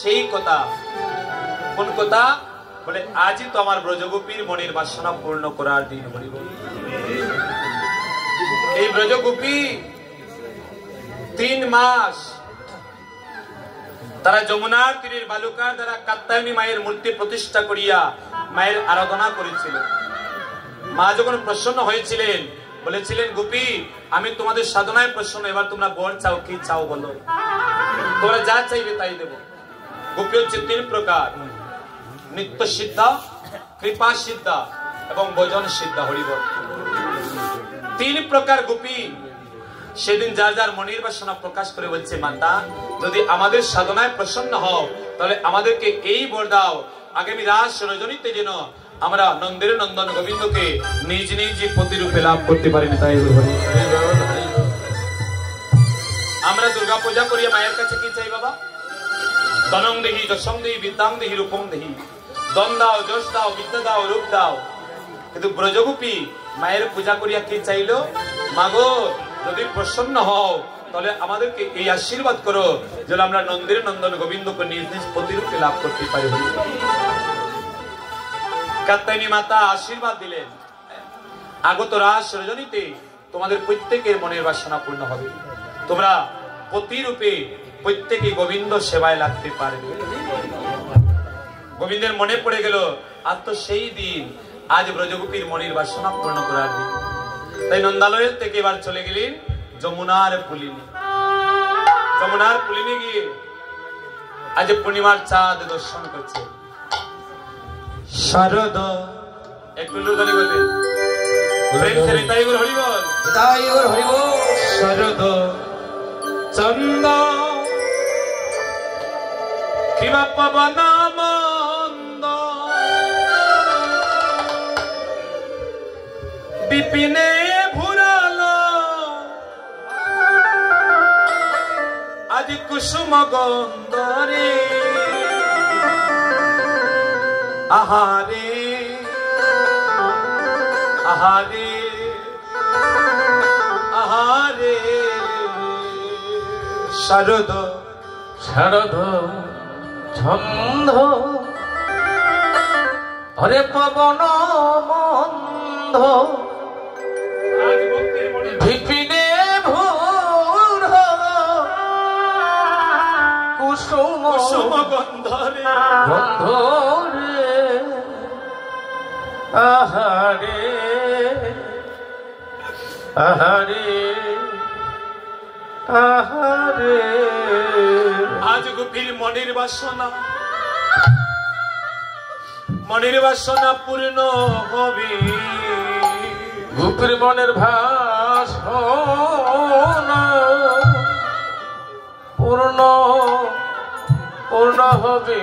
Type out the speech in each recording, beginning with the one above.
সেই কথা। কোন কথা? বলে আজই তো আমার ব্রজগোপীর মনের বাসনা পূর্ণ করার দিন। এই ব্রজগোপী 3 মাস তারা যমুনার তীরের বালুকার দ্বারা কাত্যায়নী মায়ের মূর্তি প্রতিষ্ঠা করিয়া মায়ের আরাধনা করেছিল। মা যখন প্রসন্ন হয়েছিলেন, বলেছিলেন গোপী আমি তোমাদের সাধনায় প্রসন্ন, এবার তোমরা বর চাও, কি চাও বলো, তোমরা যা চাইবে তাই দেব। গোপী হচ্ছে 3 প্রকার, নিত্য সিদ্ধা, কৃপা সিদ্ধা এবং ভজন সিদ্ধা। হরিবল। 3 প্রকার গোপী সেদিন যার যার মনের বাসনা প্রকাশ করে বলছে, মাতা যদি আমাদের সাধনায় প্রসন্ন হও তাহলে আমাদেরকে এই বর দাও, আগামী রাস রজনীতে যেন আমরা নন্দের নন্দন গোবিন্দকে নিজ নিজ প্রতিরূপে লাভ করতে পারি। তাই আমরা দুর্গা পূজা করি, মায়ের কাছে কি চাই বাবা? ধনং দেহি, যশং দেহি, বিদ্যাং দেহি, রূপং দেহি। ধন দাও, যশ দাও, বিদ্যা দাও, রূপ দাও। কিন্তু ব্রজগোপী মায়ের পূজা করিয়া কি চাইলো? মাগো যদি প্রসন্ন হও তাহলে আমাদেরকে এই আশীর্বাদ করো যেন আমরা নন্দের নন্দন গোবিন্দকে নিজ নিজ প্রতিরূপে লাভ করতে পারি। কাত্যায়নী মাতা আশীর্বাদ দিলেন, আগত রাস রজনীতে তোমাদের প্রত্যেকের মনের বাসনা পূর্ণ হবে, তোমরা প্রতিরূপে প্রত্যেকে গোবিন্দ সেবায় লাগতে পারবে। গোবিন্দের মনে পড়ে গেল আর তো সেই দিন, আজ ব্রজগোপীর মনের বাসনা পূর্ণ করার দিন। তাই নন্দালয়ের থেকে এবার চলে গেলেন যমুনার পুলিনে। যমুনার পুলিনে গিয়ে আজ পূর্ণিমার চাঁদ দর্শন করছে। শারদ একটু লুদানি বলবে শারদ চন্দ কিবা পবন মন্দ বিপিনে ভুরালো আজ কুসুম গন্ধরে আহারে আহারে আহারে শারদ শারদ ছন্দ হরে পবন মন্দ বিপিনে ভোর কুসুম কুসুম গন্ধরে গন্ধরে আহারে আহারে আহারে। আজ গোপীর মনের বাসনা, মনের বাসনা পূর্ণ হবে। গোপীর মনের বাসনা পূর্ণ পূর্ণ হবে।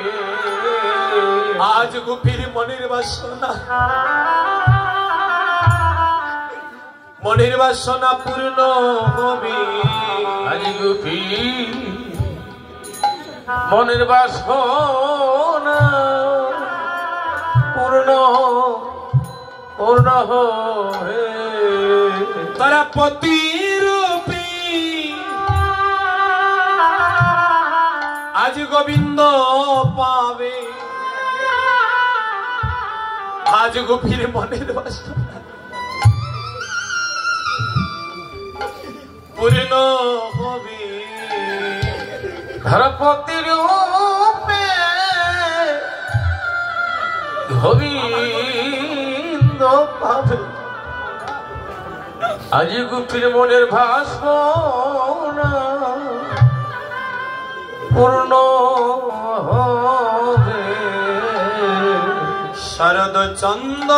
আজ গোপীর মনের বাসনা, মনের বাসনা পূর্ণ হবে। আজ গোপীর মনের বাসনা পূর্ণ পূর্ণ হবে। তারা প্রতিরূপী আজ গোবিন্দ পাবে। আজ গোপীর মনের বাসনা পূর্ণ হবে। ধরপতির রূপে গোবিন্দ পাবে। আজ গোপীর মনের বাসনা পূর্ণ হবে। শরদ চন্দ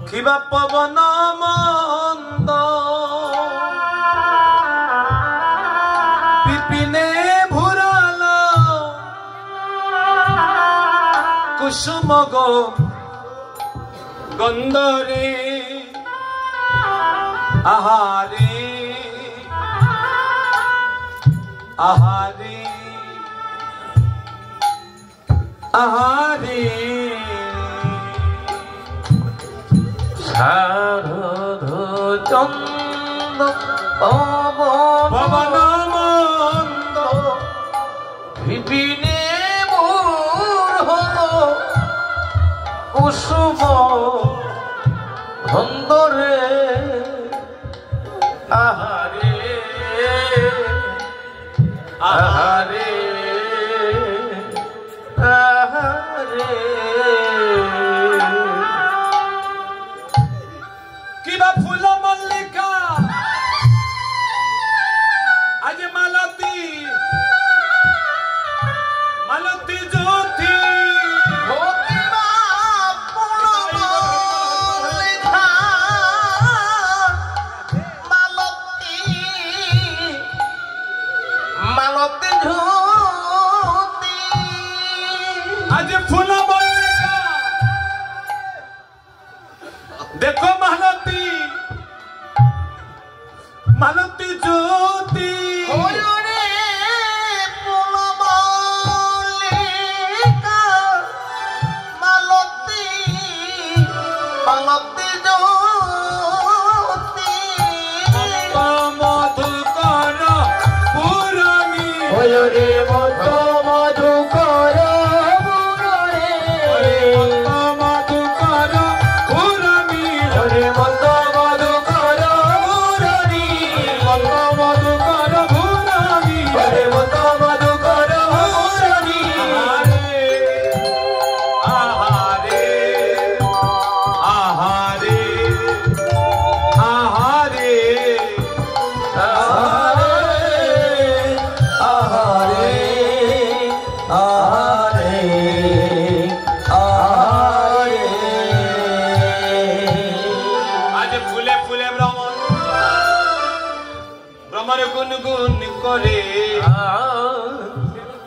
কিবা পবন মন্দ বিপিনে ভুরাল কুসুম গন্ধরে আহারে আহারে আহারে শারদ চন্দ পবন আহারে আহারে কিবা ফুল মল্লিকা আজ মালতী মালতী জ্যোতি आज फूल मल्लिका देखो मालती मालती ज्योति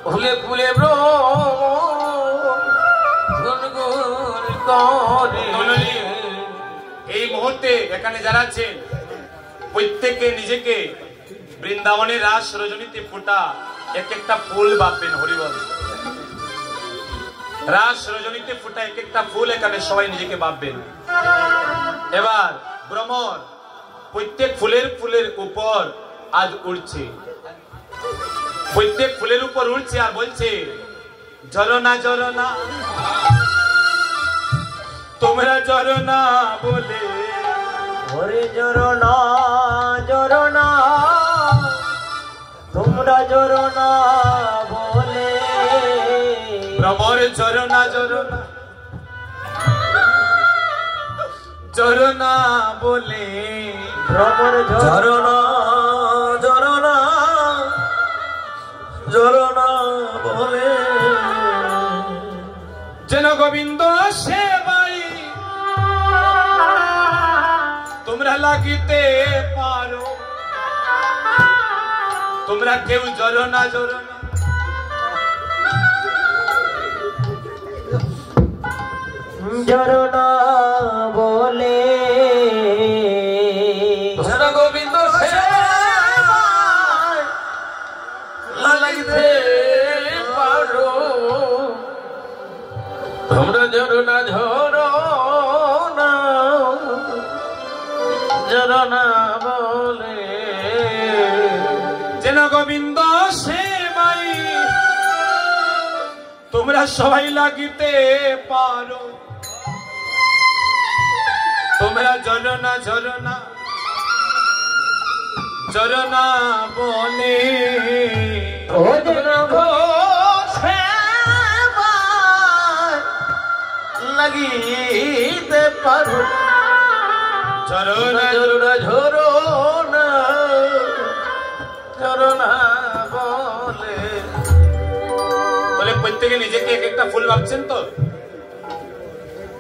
ফুলে ফুলে এই মুহূর্তে এখানে যারা আছেন প্রত্যেকে নিজেকে বৃন্দাবনের রাস রজনীতে ফোটা এক একটা ফুল ভাববেন। হরিবল রাস রজনীতে ফোটা এক একটা ফুল এখানে সবাই নিজেকে ভাববেন। এবার ভ্রমর প্রত্যেক ফুলের উপর আজ উড়ছে, প্রত্যেক ফুলের উপর উড়ছে আর বলছে ঝরনা ঝরনা তোমরা ঝরনা বলে ওরে ঝরনা ঝরনা তোমরা ঝরনা বলে ভ্রমর ঝরনা ঝরনা ঝরনা বলে ভ্রমর ঝরনা ঝরনা ঝরনা বলে যেন গোবিন্দ সেবাই তোমরা লাগিতে পারো, তোমরা কেউ ঝরনা ঝরনা ঝরনা বলে যেন গোবিন্দ লাগিতে পারো, তোমরা ঝরনা ঝরনা ঝরনা বলে যেন গোবিন্দ সেবাই তোমরা সবাই লাগিতে পারো, তোমরা ঝরনা ঝরনা ঝরনা বলে ও যেন লাগিতে পারো, ঝরনা ঝরনা ঝরনা ঝরনা বলে। তাহলে প্রত্যেকে নিজেকে এক একটা ফুল ভাবছেন তো?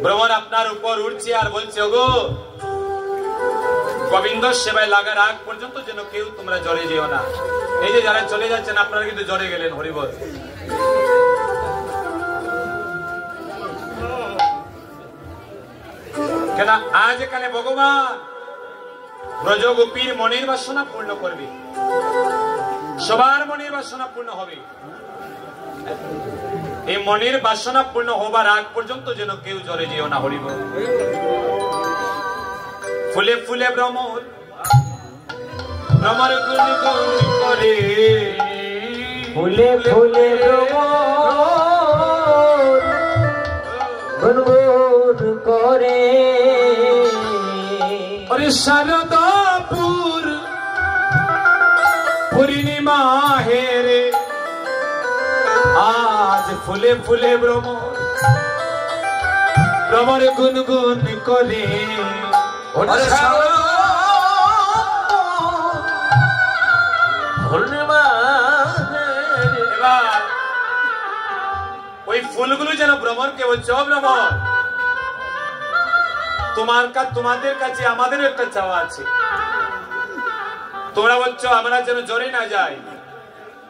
ভ্রমর আপনার উপর উঠছে আর বলছে ওগো গোবিন্দ সেবায় লাগার আগ পর্যন্ত যেন কেউ তোমরা জ্বরে যেও না। এই যে যারা চলে যাচ্ছেন আপনারা কিন্তু জ্বরে গেলেন। হরিবল কেন আজ এখানে ভগবান ব্রজগোপীর মনের বাসনা পূর্ণ করবে, সবার মনের বাসনা পূর্ণ হবে। এই মনের বাসনা পূর্ণ হবার আগ পর্যন্ত যেন কেউ জ্বরে যেও না। হরিবল ফুলে ফুলে ভ্রমর ভ্রমর গুণ গুণ করে, ফুলে ফুলে গুনগুন করে अरे शारदापुर पूर्णिमा है रे আজ ফুলে ফুলে ভ্রমর ভ্রমর গুনগুন করে এবার ওই ফুলগুলো যেন ভ্রমরকে বলছে, ও ভ্রমর, তোমাদের কাছে আমাদের একটা চাওয়া আছে। তোমরা বলছো আমরা যেন জ্বরে না যাই,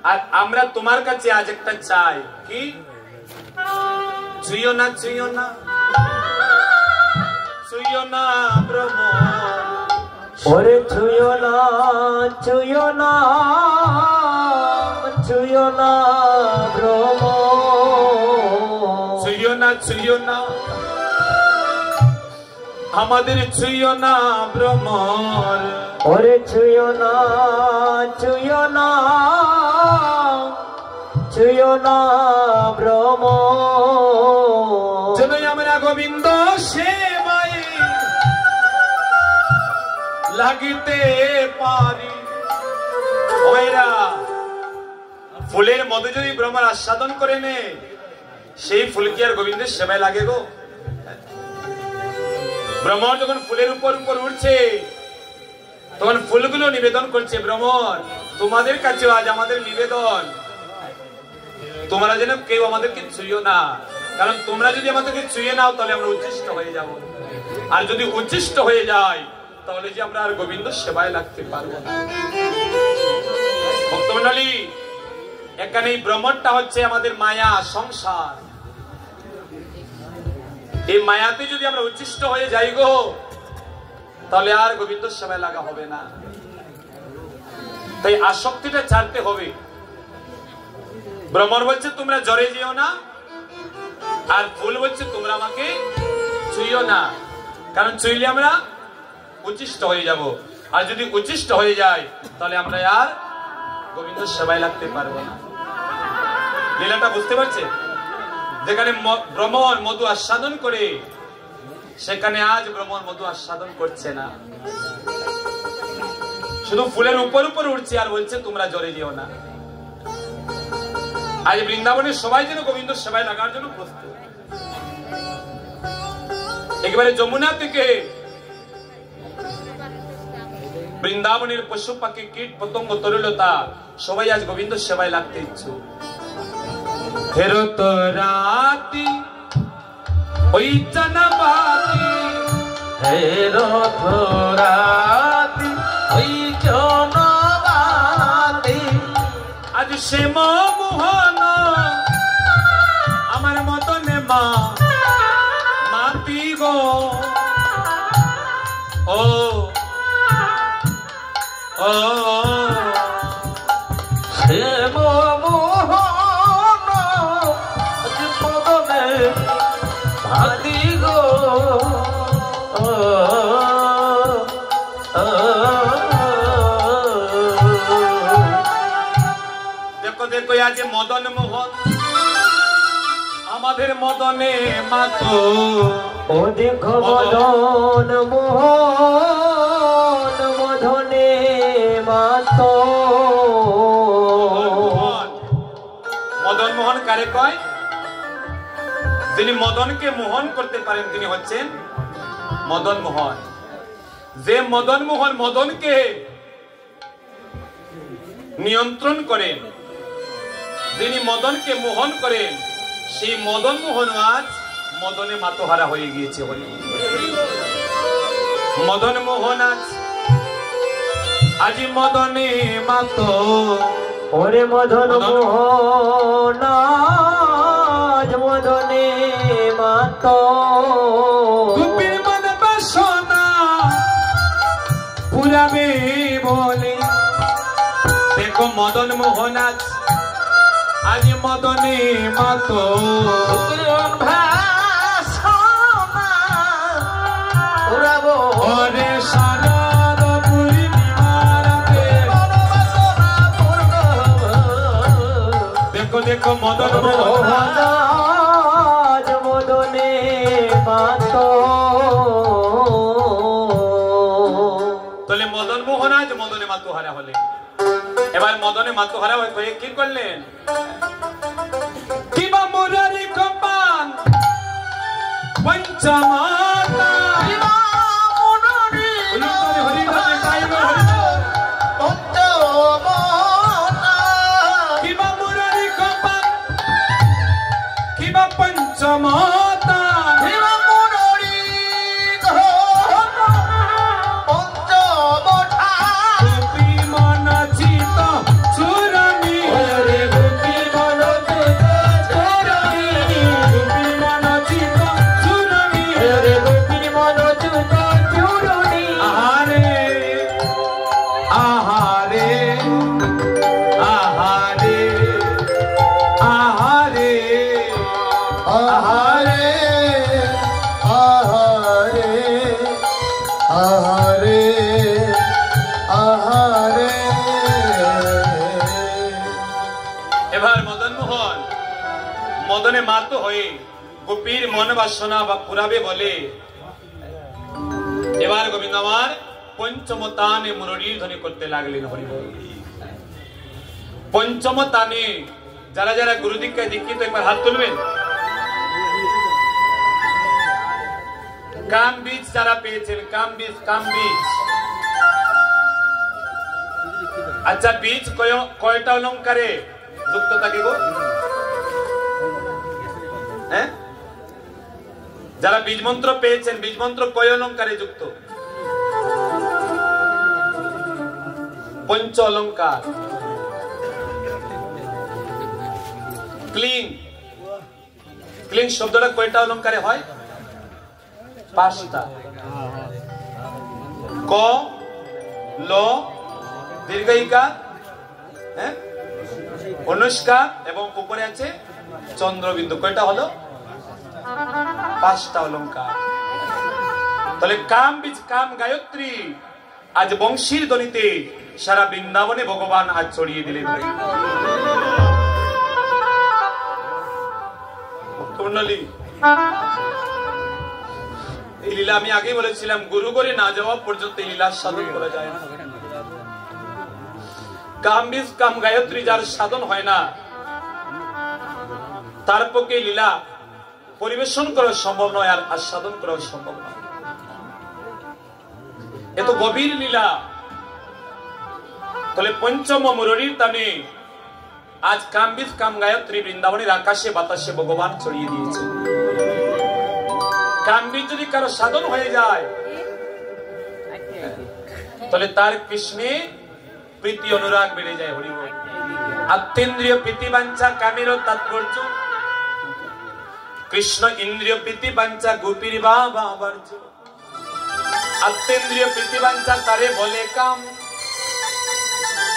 আর আমরা তোমার কাছে আজ একটা চাই। কি? ছুঁয়ো না, ছুঁয়ো না, ছুঁয়ো না ভ্রমর। ওরে ছুঁয়ো না, ছুঁয়ো না, ছুঁয়ো না ভ্রমর। ছুঁয়ো না, ছুঁয়ো না, আমাদের ছুঁয়ো না ভ্রমর। ওরে ছুঁয়ো না, ছুঁয়ো না, ছুঁয়ো না ভ্রমর। যেন আমরা গোবিন্দ সেবায় লাগিতে পারি। ওরা ফুলের মধ্যে যদি ভ্রমর আস্বাদন করে নে, সেই ফুল কি আর গোবিন্দের সেবায় লাগে গো? ভ্রমর যখন ফুলের উপর উপর উঠছে, তখন ফুলগুলো নিবেদন করছে, ভ্রমর তোমাদের কাছে আজ আমাদের নিবেদন, তোমরা যেন কেউ আমাদেরকে ছুঁয়ো না, কারণ তোমরা যদি আমাদেরকে ছুঁয়ে নাও তাহলে আমরা উচ্ছিষ্ট হয়ে যাব, আর যদি উচ্ছিষ্ট হয়ে যায় তাহলে যে আমরা আর গোবিন্দ সেবায় লাগতে পারবো না। ভক্তমণ্ডলী, এখানে এই ভ্রমরটা হচ্ছে আমাদের মায়া, সংসার। এই মায়াতে যদি আমরা উচ্ছিষ্ট হয়ে যাই গো, তাহলে আর গোবিন্দ সেবায় লাগা হবে না। তাই আসক্তিটা ছাড়তে হবে। ভ্রমর বলছে তোমরা জ্বরে যেও না, আর ফুল বলছে তোমরা আমাকে ছুঁইও না, কারণ ছুঁইলে আমরা উচ্ছিষ্ট হয়ে যাব, আর যদি উচ্ছিষ্ট হয়ে যায় তাহলে আমরা আর গোবিন্দ সেবায় লাগতে পারবো না। লীলাটা বুঝতে পারছে? যেখানে ভ্রমর মধু আস্বাদন করে, সেখানে আজ ভ্রমর মধু আস্বাদন করছে না, শুধু ফুলের উপর উপর উঠছে আর বলছে তোমরা জ্বরে যেও না। আজ বৃন্দাবনের সবাই যেন গোবিন্দ সেবায় লাগার জন্য প্রস্তুত। একেবারে যমুনা থেকে বৃন্দাবনের পশু পাখি, কীট পতঙ্গ, তরুলতা সবাই আজ গোবিন্দ সেবায় লাগতে ইচ্ছুক। ফেরত রাতি ওই চনবাতি, ফেরত রাতি ওই চনবাতি, আজ সে মোহন আমার মতনে মা মাতি গো। ও ও সে মোহন পদনে ভাতি গো। দেখো দেখো আজ মদন মোহন আমাদের মদনে মাতো। ও দেখো মদন মোহন মদনে মাতো। মদন মোহন কারে কয়? যিনি মদনকে মোহন করতে পারেন তিনি হচ্ছেন মদন মোহন। যে মদন মোহন মদনকে নিয়ন্ত্রণ করেন, যিনি মদনকে মোহন করেন, সেই মদন মোহন আজ মদনে মাতোহারা হয়ে গিয়েছে। মদন মোহন আজ মদনে মাতো। ওরে মদন মোহন আজ মদনে মাতো। গোপীর মন বাসনা পুরাবে বলে, দেখো মদন মোহন আজ মদনে মাতো। ওরে শারদ পূর্ণিমাতে, দেখো দেখো মদন মোহন আজ মদনে মাতো। তাহলে মদন মোহন আজ মদনে মাতোহারা হলে, এবার মদনে মাতোহারা হয়ে কি করলেন? কিবা पंचमाता पंचमाता মদনে মাত হয়ে গোপীর মন বাসনা বা পুরাবে বলে এবার গোবিন্দ আমার পঞ্চম তানে মুরলীর ধ্বনি করতে লাগলেন হরি বল। পঞ্চম তানে যারা যারা গুরু দীক্ষায় দীক্ষিত একবার হাত তুলবেন। কাম বীজ যারা পেয়েছেন, কাম বীজ, কাম বীজ। আচ্ছা বীজ কয়টা অলঙ্কারে যুক্ত থাকে গো? হ্যাঁ, যারা বীজ মন্ত্র পেয়েছেন, বীজ মন্ত্র কয় অলঙ্কারে যুক্ত? পঞ্চ অলঙ্কার। ক্লিং, ক্লিং শব্দটা কয়টা অলঙ্কারে হয়? 5টা। ক, ল, দীর্ঘইকার, হ্যাঁ, অনুষ্কার এবং উপরে আছে চন্দ্রবিন্দু। কয়টা হলো? 5টা অলঙ্কার। তাহলে কাম বীজ, কাম গায়ত্রী আজ বংশীর ধ্বনিতে সারা বৃন্দাবনে ভগবান আজ ছড়িয়ে দিলেন। এই লীলা আমি আগে বলেছিলাম, গুরু করে না যাওয়া পর্যন্ত এই লীলা সাধন করা যায় না। কাম বীজ, কাম গায়ত্রী যার সাধন হয় না, তার পক্ষে লীলা পরিবেশন করা সম্ভব নয়, আর আস্বাদন করা সম্ভব নয়। এত গভীর লীলা। তাহলে পঞ্চম মুরলীর টানে আজ কাম বীজ, কাম গায়ত্রী বৃন্দাবনের আকাশে বাতাসে ভগবান ছড়িয়ে দিয়েছে। কাম বীজ যদি কারো সাধন হয়ে যায়, তাহলে তার কৃষ্ণে প্রীতি অনুরাগ বেড়ে যায়। হরি বল। আত্মেন্দ্রিয় প্রীতি বাঞ্ছা কামের তাৎপর্য, কৃষ্ণ ইন্দ্রিয় প্রীতি বাঞ্ছা গোপীর বাবা বার্য। আত্মেন্দ্রিয় প্রীতি বাঞ্ছা তারে বলে কাম,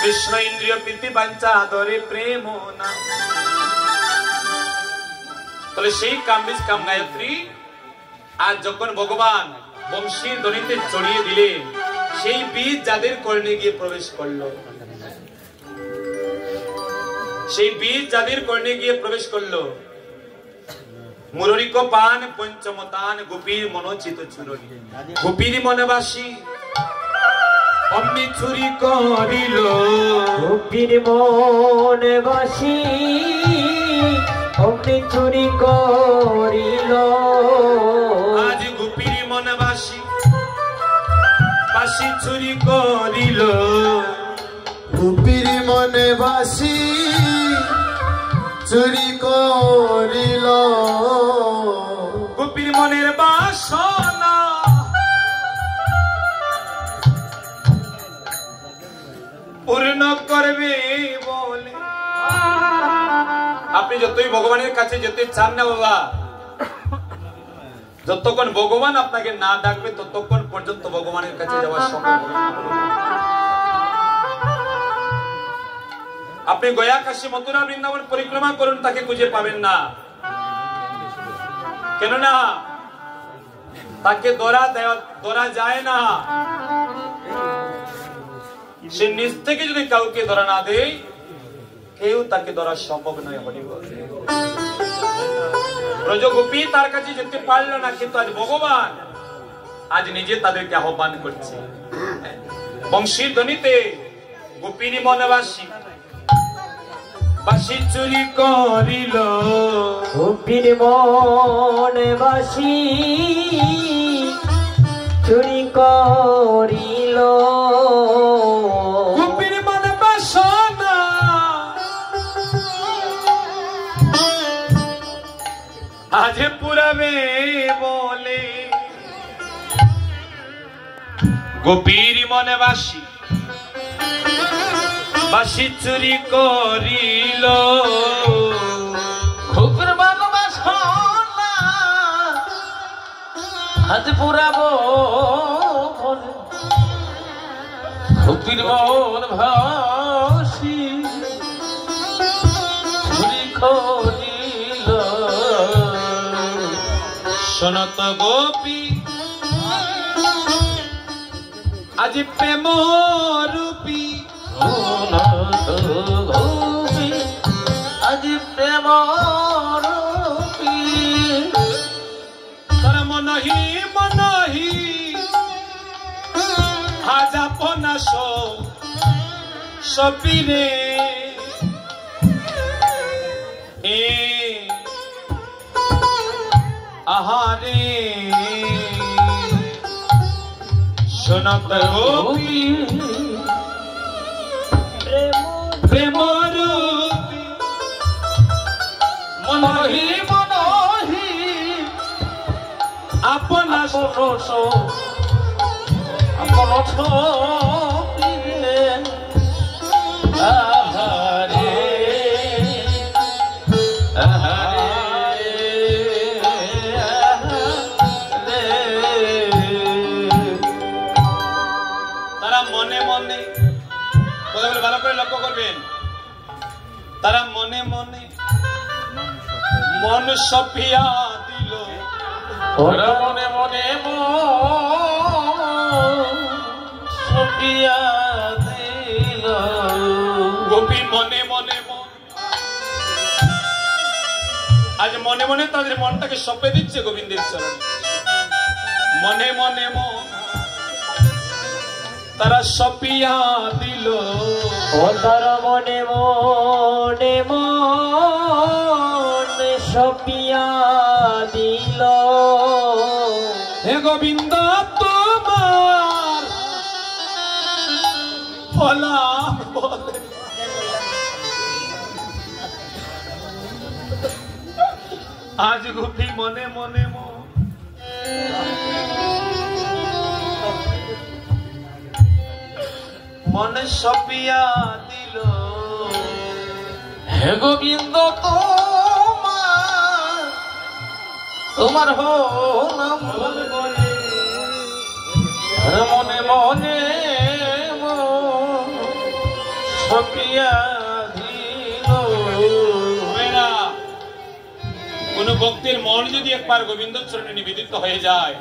কৃষ্ণ ইন্দ্রিয় প্রীতি বাঞ্ছা আদরে প্রেম নাম। তাহলে সেই কাম বীজ, কাম গায়ত্রী আজ যখন ভগবান বংশীর ধ্বনিতে ছড়িয়ে দিলেন, সেই বীজ যাদের কর্ণে গিয়ে প্রবেশ করলো, সেই বীজ যাদের কর্ণে গিয়ে প্রবেশ করলো, মুরলী কো পান পঞ্চম তান গোপীর মনোচিত চুরনি। গোপীর মনবাসী অমনি চুরি করিল, গোপীর মনবাসী অমনি চুরি করিল। আজ গোপীর মনবাসী বাসী চুরি করিল, গোপীর মনবাসী চুরি করিল। গোপীর মনের বাসনা পূর্ণ করবে বলে। আপনি যতই ভগবানের কাছে যেতে চান না বাবা, যতক্ষণ ভগবান আপনাকে না ডাকবে ততক্ষণ পর্যন্ত ভগবানের কাছে যাওয়া সম্ভব হবে না। আপনি গয়া, কাশী, মথুরা, বৃন্দাবন পরিক্রমা করুন, তাকে খুঁজে পাবেন না। কেননা তাকে ধরা যায় না। সে নিজ থেকে যদি কাউকে ধরা না দেয়, কেউ তাকে ধরা সম্ভব নয়। ব্রজগোপী তার কাছে যেতে পারলো না, কিন্তু আজ ভগবান আজ নিজে তাদেরকে আহ্বান করছে। বংশীর ধ্বনিতে গোপীর মনবাসী বাসি চুরি করিল গোপীর মনে বাসি চুরি করিল গোপীর মনে বাসনা আজ পুরাবে বলে গোপীর মনে বাসি বাসি চুরি করিল গোপীর মনে বাসনা আজ পুরাবো বলে গোপীর মন ভাসি চুরি করিল শোনত গোপী আজ প্রেম রূপী গোপী আজ প্রেম রূপী তার মনহি মনহি আজ আপনা সপিরে এ আহারে শোনত গোপী প্রেম রূপী মনহি মনহি আপনা আপন ছপিলে আহারে আহারে তারা মনে মনে কথাগুলো ভালো করে লক্ষ্য করবেন তারা মনে মনে মন সপিয়া দিল ওরা মনে মনে সপিয়া দিল গোপী মনে মনে মন আজ মনে মনে তাদের মনটাকে সপে দিচ্ছে গোবিন্দের চরণে মনে মনে মন তারা সপিয়া দিল ও তার মনে মনে মনে সপিয়া দিল হে গোবিন্দ তোমার ভোলা বলে আজ গোপী মনে মনে মনে সপিয়া দিল হে গোবিন্দ তোমার নাম বলে মনে মনে সপিয়া দিল কোন ভক্তের মন যদি একবার গোবিন্দ চরণে নিবেদিত হয়ে যায়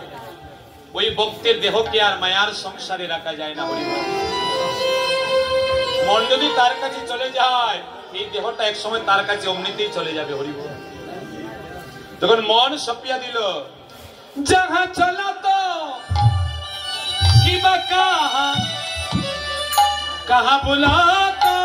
ওই ভক্তের দেহকে আর মায়ার সংসারে রাখা যায় না হরিবল মন যদি তার কাছে চলে যায় এই দেহটা এক সময় তার কাছে অমনিতেই চলে যাবে হরিবল তখন মন সপিয়া দিল যাহা চলা তো কিবা কাহা বুলা তো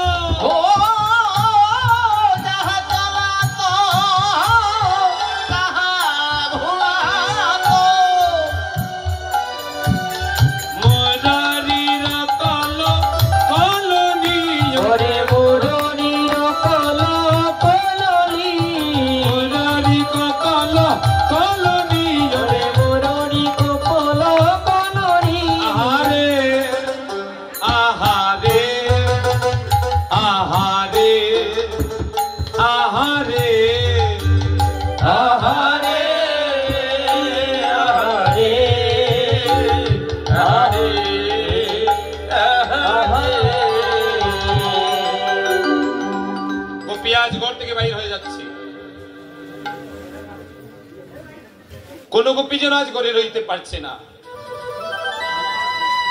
কোন গোপী যেন আজ ঘরে রইতে পারছে না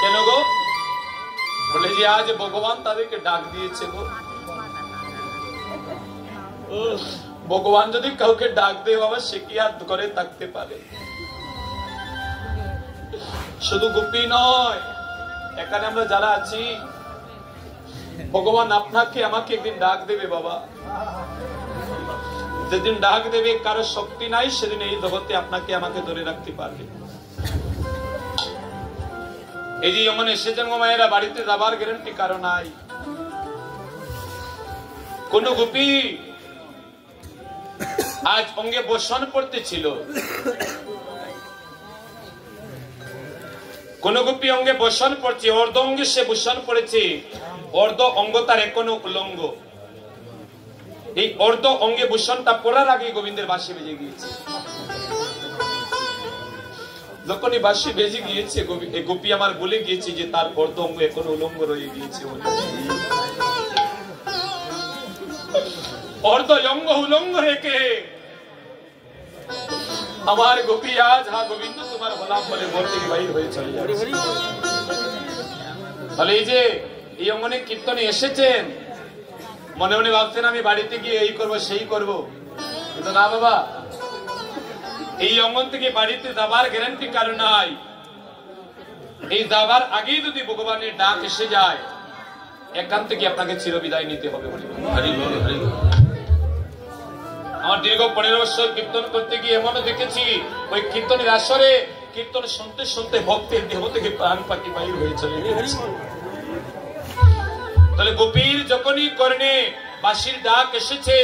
কেন গো বলে যে আজ ভগবান তাদেরকে ডাক দিয়েছে গো ভগবান যদি কাউকে ডাক দেয় বাবা সে কি আর করে থাকতে পারে শুধু গোপী নয় এখানে আমরা যারা আছি ভগবান আপনাকে আমাকে একদিন ডাক দেবে বাবা, যেদিন ডাক দেবে কারো শক্তি নাই, সেদিন এই জগতে আপনাকে আমাকে ধরে রাখতে পারবে। এই যে এমন এসেছেন গো মায়েরা, বাড়িতে যাবার গ্যারান্টি কারো নাই। কোন গোপী আজ অঙ্গে বসন পড়তেছিল, কোন গোপী অঙ্গে বসন পড়ছে, অর্ধ অঙ্গে সে বসন পড়েছে, অর্ধ অঙ্গ তার এখনো উলঙ্গ। এই অর্ধ অঙ্গে ভূষণটা পড়ার আগে গোবিন্দের বাঁশি বেজে গিয়েছে। যখনই বাঁশি বেজে গিয়েছে, গোপী আমার বলে গিয়েছে যে তার অর্ধ অঙ্গ এখনো উলঙ্গ রয়ে গিয়েছে। অর্ধ অঙ্গ উলঙ্গ রেখে আমার গোপী আজ হা গোবিন্দ তোমার হলাম বলে ঘর থেকে বাইর হয়ে চলে যাচ্ছে। তাহলে এই যে এই অঙ্গনে কীর্তনে এসেছেন, মনে মনে ভাবছেন আমি বাড়িতে গিয়ে এই করব সেই করব, কিন্তু না বাবা, এই অঙ্গন থেকে বাড়িতে যাবার গ্যারান্টি কারো নাই। এই যাবার আগেই যদি ভগবানের ডাক এসে যায়, এখান থেকে আপনাকে চিরবিদায় নিতে হবে। আমার দীর্ঘ 15 বছর কীর্তন করতে গিয়ে এমনও দেখেছি, ওই কীর্তনের আসরে কীর্তন শুনতে শুনতে ভক্তের দেহ থেকে প্রাণ পাখি বাইর হয়ে চলে গেছে। তাহলে গোপীর যখনই কর্ণে বাঁশির ডাক এসেছে,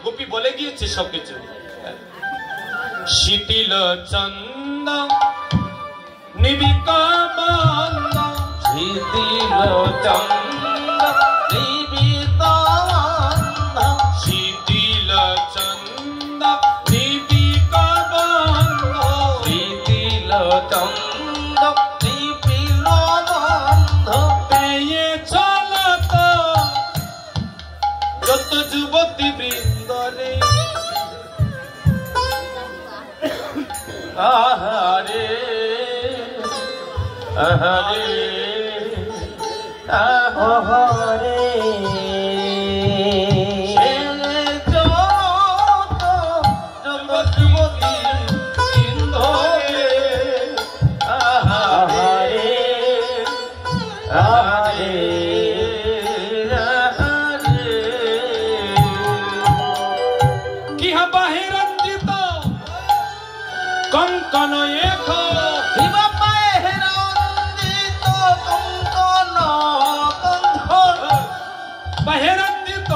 গোপী বলে গিয়েছে সবকিছু। শিথিল চন্দ নিবিকা বন্ধ, শিথিল চন্দ নিবিকা বন্ধ, শিথিল চন্দ নিবিকা বন্ধ, শিথিল চন্দ নিবিল বন্ধ, পেয়ে চলত যত যুবতী বৃন্দরে। আহারে আহারে আহারে কঙ্কন এক বাহিরঞ্জিত,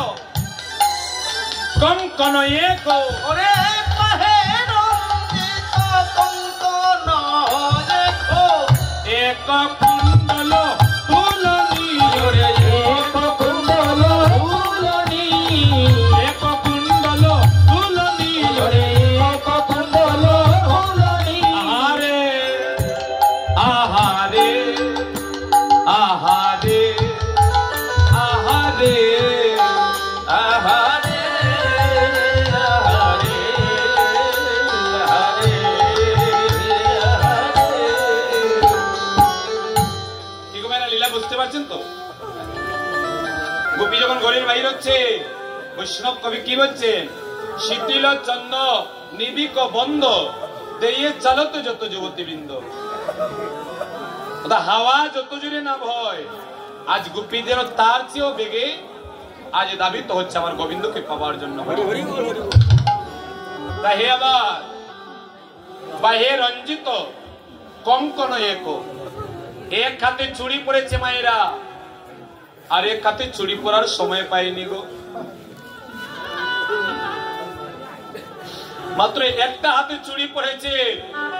কঙ্কন এক ওরে বাহিরঞ্জিত কঙ্কন এক কুণ্ডল তুলনী, এক কুণ্ডল তুলনী, এক কুণ্ডল তুলনী, এক কুণ্ডল তুলনী। আহারে আহারে আহারে আহারে আহারে আহারে আহারে কি গো ভাইরা, লীলা বুঝতে পারছেন তো? গোপী যখন ঘরের বাইর হচ্ছে, বৈষ্ণব কবি কি বলছেন? শিথিল চন্দ নিবিক বন্ধ, দিয়ে চালত যত যুবতী বৃন্দ। হাওয়া যত জোরে না ভয়, আজ গোপীদের তার চেয়েও বেগে আজ দাবিত হচ্ছে আমার গোবিন্দকে পাওয়ার জন্য। তাই আবার বাহে রঞ্জিত কঙ্কন এক হাতে চুড়ি পড়েছে মায়েরা, আর এক হাতে চুড়ি পরার সময় পায়নি গো। মাত্র একটা হাতে চুড়ি পড়েছে,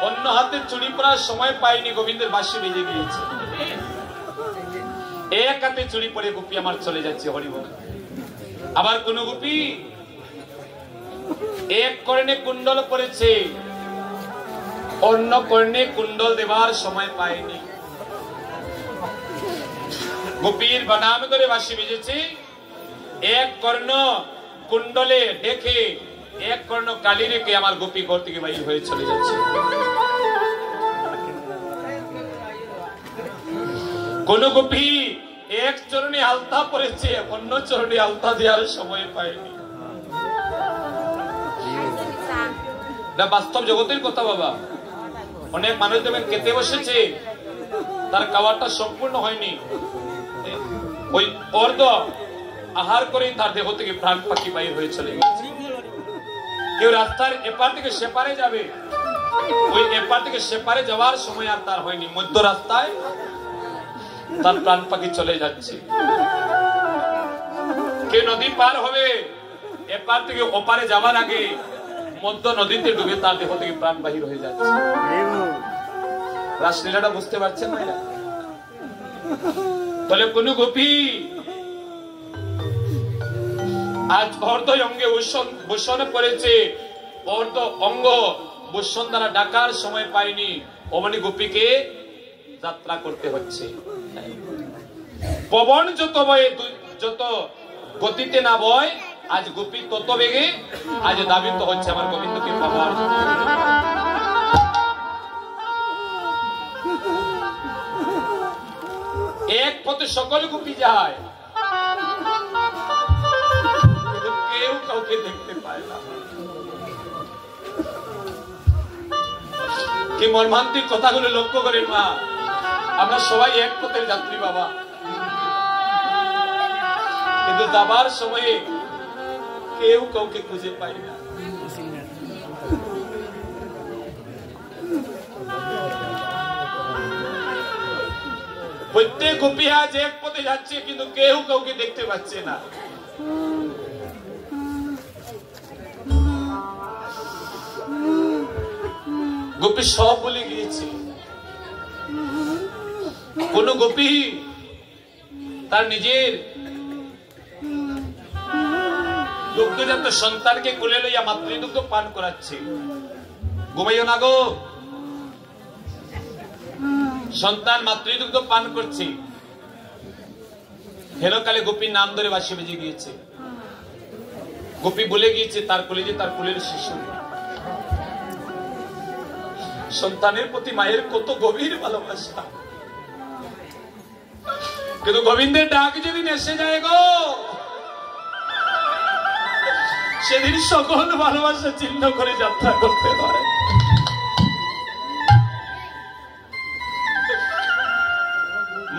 অন্য হাতে চুড়ি পরার সময় পায়নি, গোবিন্দের বাঁশি বেজে গিয়েছে। এক হাতে চুড়ি পরে গোপী আমার চলে যাচ্ছে, হরিবল। আবার কোন গোপী এক কর্ণে কুণ্ডল পড়েছে, অন্য কর্ণে কুণ্ডল দেবার সময় পায়নি। গোপীর বানাম করে বাঁশি বেজেছে, এক কর্ণ কুণ্ডলে দেখে এক কর্ণ কালি রেখে আমার গোপী ঘর থেকে বাইর হয়ে চলে যাচ্ছে। কোন গোপী এক চরণে আলতা পড়েছে, অন্য চরণে আলতা দেওয়ার সময় পায়নি। না বাস্তব জগতের কথা বাবা। অনেক মানুষ দেখবেন খেতে বসেছে, তার খাবারটা সম্পূর্ণ হয়নি, ওই অর্ধ আহার করেই তার দেহ থেকে প্রাণ পাখি বাইর হয়ে চলে গেছে। কেউ রাস্তার এপার থেকে সেপারে যাবে, ওই এপার থেকে সেপারে যাওয়ার সময় আর তার হয়নি, মধ্য রাস্তায় তার প্রাণ পাখি চলে যাচ্ছে। কে নদী পার হবে, এপার থেকে ওপারে যাওয়ার আগে মধ্য নদীতে ডুবে তার দেহ থেকে প্রাণ বাহির হয়ে যাচ্ছে। রাসলীলাটা বুঝতে পারছেন না? বলে কোন গোপী আজ অর্ধ অঙ্গে ভূষণ পড়েছে, অর্ধ অঙ্গ ভূষণ দ্বারা ডাকার সময় পায়নি, অমনি গোপীকে যাত্রা করতে হচ্ছে। পবন যত গতিতে না বয়, আজ গোপী তত বেগে আজ দাবিত হচ্ছে আমার গোবিন্দকে পাবার। এক পথে সকল গোপী যায়, কিন্তু কেউ কাউকে দেখতে পায় না। কি মর্মান্তিক কথাগুলো লক্ষ্য করেন মা, আমরা সবাই এক পথের যাত্রী বাবা, কিন্তু যাবার সময়ে কেউ কাউকে খুঁজে পাই না। প্রত্যেক গোপী আজ এক পথে যাচ্ছে, কিন্তু কেউ কাউকে দেখতে পাচ্ছে না। গোপী সব বলে গিয়েছে। কোন গোপী তার নিজের দুগ্ধজাত সন্তানকে কোলে লইয়া মাতৃদুগ্ধ পান করাচ্ছে। ঘুমাইও না গো, সন্তান মাতৃদুগ্ধ পান করছে। হেনকালে গোপীর নাম ধরে বাঁশি বেজে গিয়েছে। গোপী বলে গিয়েছে তার কোলে যে তার কোলের শিশু। সন্তানের প্রতি মায়ের কত গভীর ভালোবাসা, কিন্তু গোবিন্দের ডাক যেদিন এসে যায় গো, সেদিন সকল ভালোবাসা চিহ্ন করে যাত্রা করতে হয়।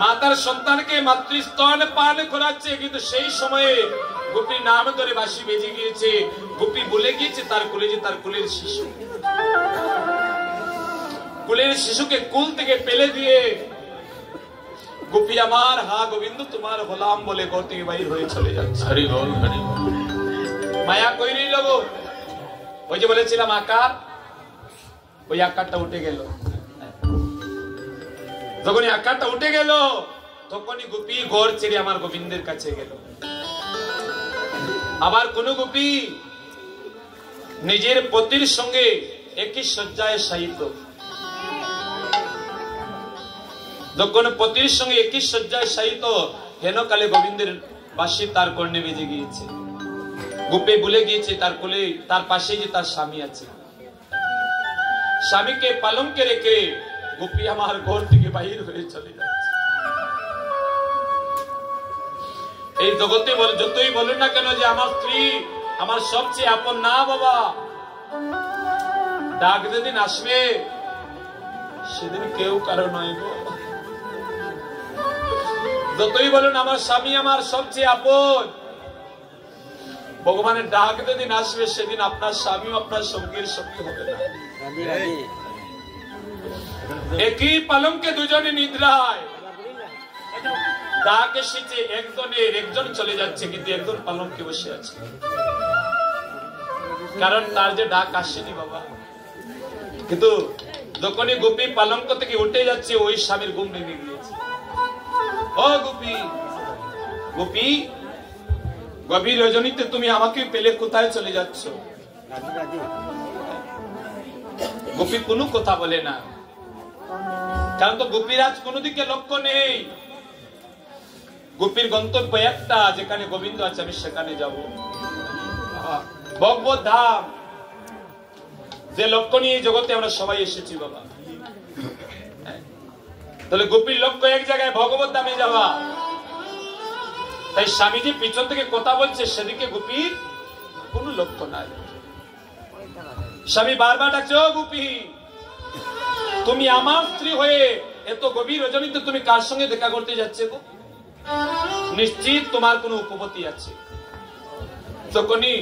মা তার সন্তানকে মাতৃস্তন পান করাচ্ছে, কিন্তু সেই সময়ে গোপী নাম ধরে বাঁশি বেজে গিয়েছে। গোপী বলে গিয়েছে তার কোলে যে তার কোলের শিশু। কোলের শিশুকে কুল থেকে পেলে দিয়ে গোপী আমার হা গোবিন্দ তোমার গোলাম বলে ঘর থেকে বাইর হয়ে চলে যাচ্ছে। হরি বল, হরি বল। মায়া কই রইল গো, ওই যে বলেছিলাম আকার, ওই আকারটা উঠে গেল। যখনই আকারটা উঠে গেল, তখনই গোপী ঘর ছেড়ে আমার গোবিন্দের কাছে গেল। আবার কোন গোপী নিজের পতির সঙ্গে একই শয্যায় শায়িত। যখন পতির সঙ্গে একই শয্যায় শায়িত, হেনকালে গোবিন্দের বাঁশি তার কর্ণে বেজে গিয়েছে। গোপী ভুলে গিয়েছে তার কোলে তার পাশে যে তার স্বামী আছে। স্বামীকে পালঙ্কে রেখে গোপী আমার ঘর থেকে বাহির হয়ে চলে যাচ্ছে। এই জগতে যতই বলুন না কেন যে আমার স্ত্রী আমার সবচেয়ে আপন, না বাবা, ডাক যেদিন আসবে সেদিন কেউ কারো নয় গো। যতই বলুন আমার স্বামী আমার সবচেয়ে আপন, ভগবানের ডাক যেদিন আসবে সেদিন আপনার স্বামীও আপনার সঙ্গীর সঙ্গী হবে না। একই পালঙ্কে দুজনে নিদ্রায়, ডাক এসেছে একজন চলে যাচ্ছে, কিন্তু একজন পালঙ্কে বসে আছে। কারণ তার যে ডাক আসেনি বাবা। কিন্তু যখনই গোপী পালঙ্ক থেকে উঠে যাচ্ছে, ওই স্বামীর ঘুম ভেঙে গিয়েছে। ও গোপী, গোপী, গভীর রজনীতে তুমি আমাকে পেলে কোথায় চলে যাচ্ছ? গোপী কোনো কথা বলে না, কারণ তো গোপীর আজ কোনো দিকে লক্ষ্য নেই। গোপীর গন্তব্য একটা, যেখানে গোবিন্দ আছে আমি সেখানে যাব। ভগবত ধাম, যে লক্ষ্য নিয়ে জগতে আমরা সবাই এসেছি বাবা। তাহলে গোপীর লক্ষ্য এক জায়গায়, ভগবত ধামে যাওয়া। তাই স্বামীজি পিছন থেকে কথা বলছে, সেদিকে গোপীর কোন লক্ষ্য নাই। স্বামী বারবার ডাকছে, ও গোপী, তুমি আমার স্ত্রী হয়ে এত গভীর রজনীতে তুমি কার সঙ্গে দেখা করতে যাচ্ছে গো? নিশ্চিত তোমার কোনো উপপত্তি আছে। যখনই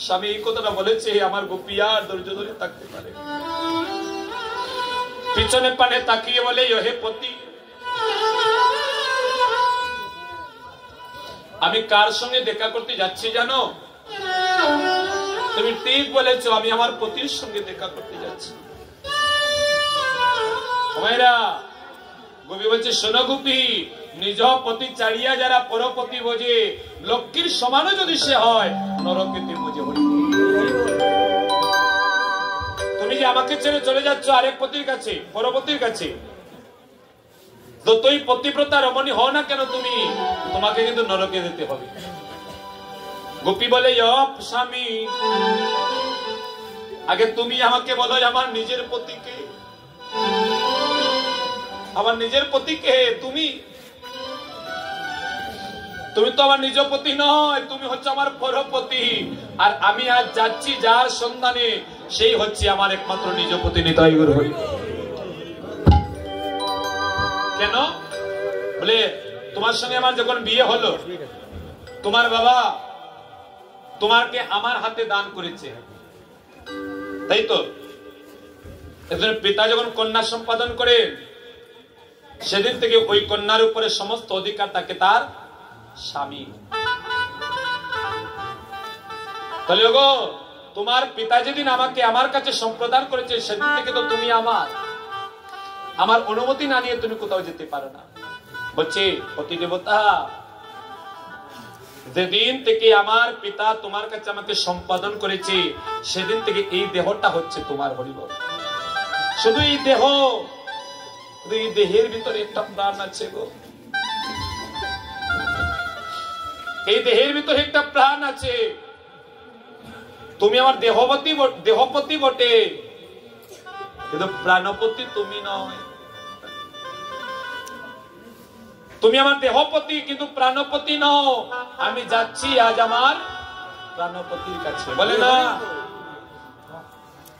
স্বামী এই কথাটা বলেছে, আমার গোপী আর ধৈর্য ধরে থাকতে পারে, পিছনে পানে তাকিয়ে বলে, হে পতি, আমি কার সঙ্গে দেখা করতে যাচ্ছি জানো? তুমি ঠিক বলেছো, আমি আমার পতির সঙ্গে দেখা করতে যাচ্ছি। গোপী বলছে, শোনো গোপী, নিজ পতি চাড়িয়া যারা পরপতি বোঝে, লক্ষ্মীর সমানও যদি সে হয়, নরকেতে বোঝে হই। তুমি যে আমাকে ছেড়ে চলে যাচ্ছ আরেক পতির কাছে, পরপতির কাছে, যতই পতিব্রতা রমণী হও না কেন, তুমি তোমাকে কিন্তু নরকে যেতে হবে। গোপী বলে, স্বামী, আগে তুমি আমাকে বলো, আমার নিজের পতিকে, আমার নিজের পতিকে, তুমি তো আমার নিজ পতি নয়, তুমি হচ্ছে আমার পরপতি। আর আমি আজ যাচ্ছি যার সন্ধানে, সেই হচ্ছে আমার একমাত্র নিজ পতি, নিতাই গৌর হরি। কেন বলে, তোমার সঙ্গে আমার যখন বিয়ে হলো, তোমার বাবা তোমাকে আমার হাতে দান করেছে, তাই তো? পিতা যখন কন্যা সম্পাদন করে, সেদিন থেকে ওই কন্যার উপরে সমস্ত অধিকার থাকে তার স্বামী। তাহলে গো, তোমার পিতা যেদিন আমাকে আমার কাছে সম্প্রদান করেছে, সেদিন থেকে তো তুমি আমার অনুমতি না নিয়ে তুমি কোথাও যেতে পারো না। বলছে, পতি দেবতা, যেদিন থেকে আমার পিতা তোমার কাছে আমাকে সম্পাদন করেছে, সেদিন থেকে এই দেহটা হচ্ছে তোমার। হরিবল। শুধু এই দেহ, এই দেহের ভিতরে একটা প্রাণ আছে গো, এই দেহের ভিতরে একটা প্রাণ আছে। তুমি আমার দেহপতি বটে, কিন্তু প্রাণপতি তুমি নয়। তুমি আমার দেহপতি, কিন্তু প্রাণপতি নও। আমি যাচ্ছি আজ আমার প্রাণপতির কাছে। বলে না,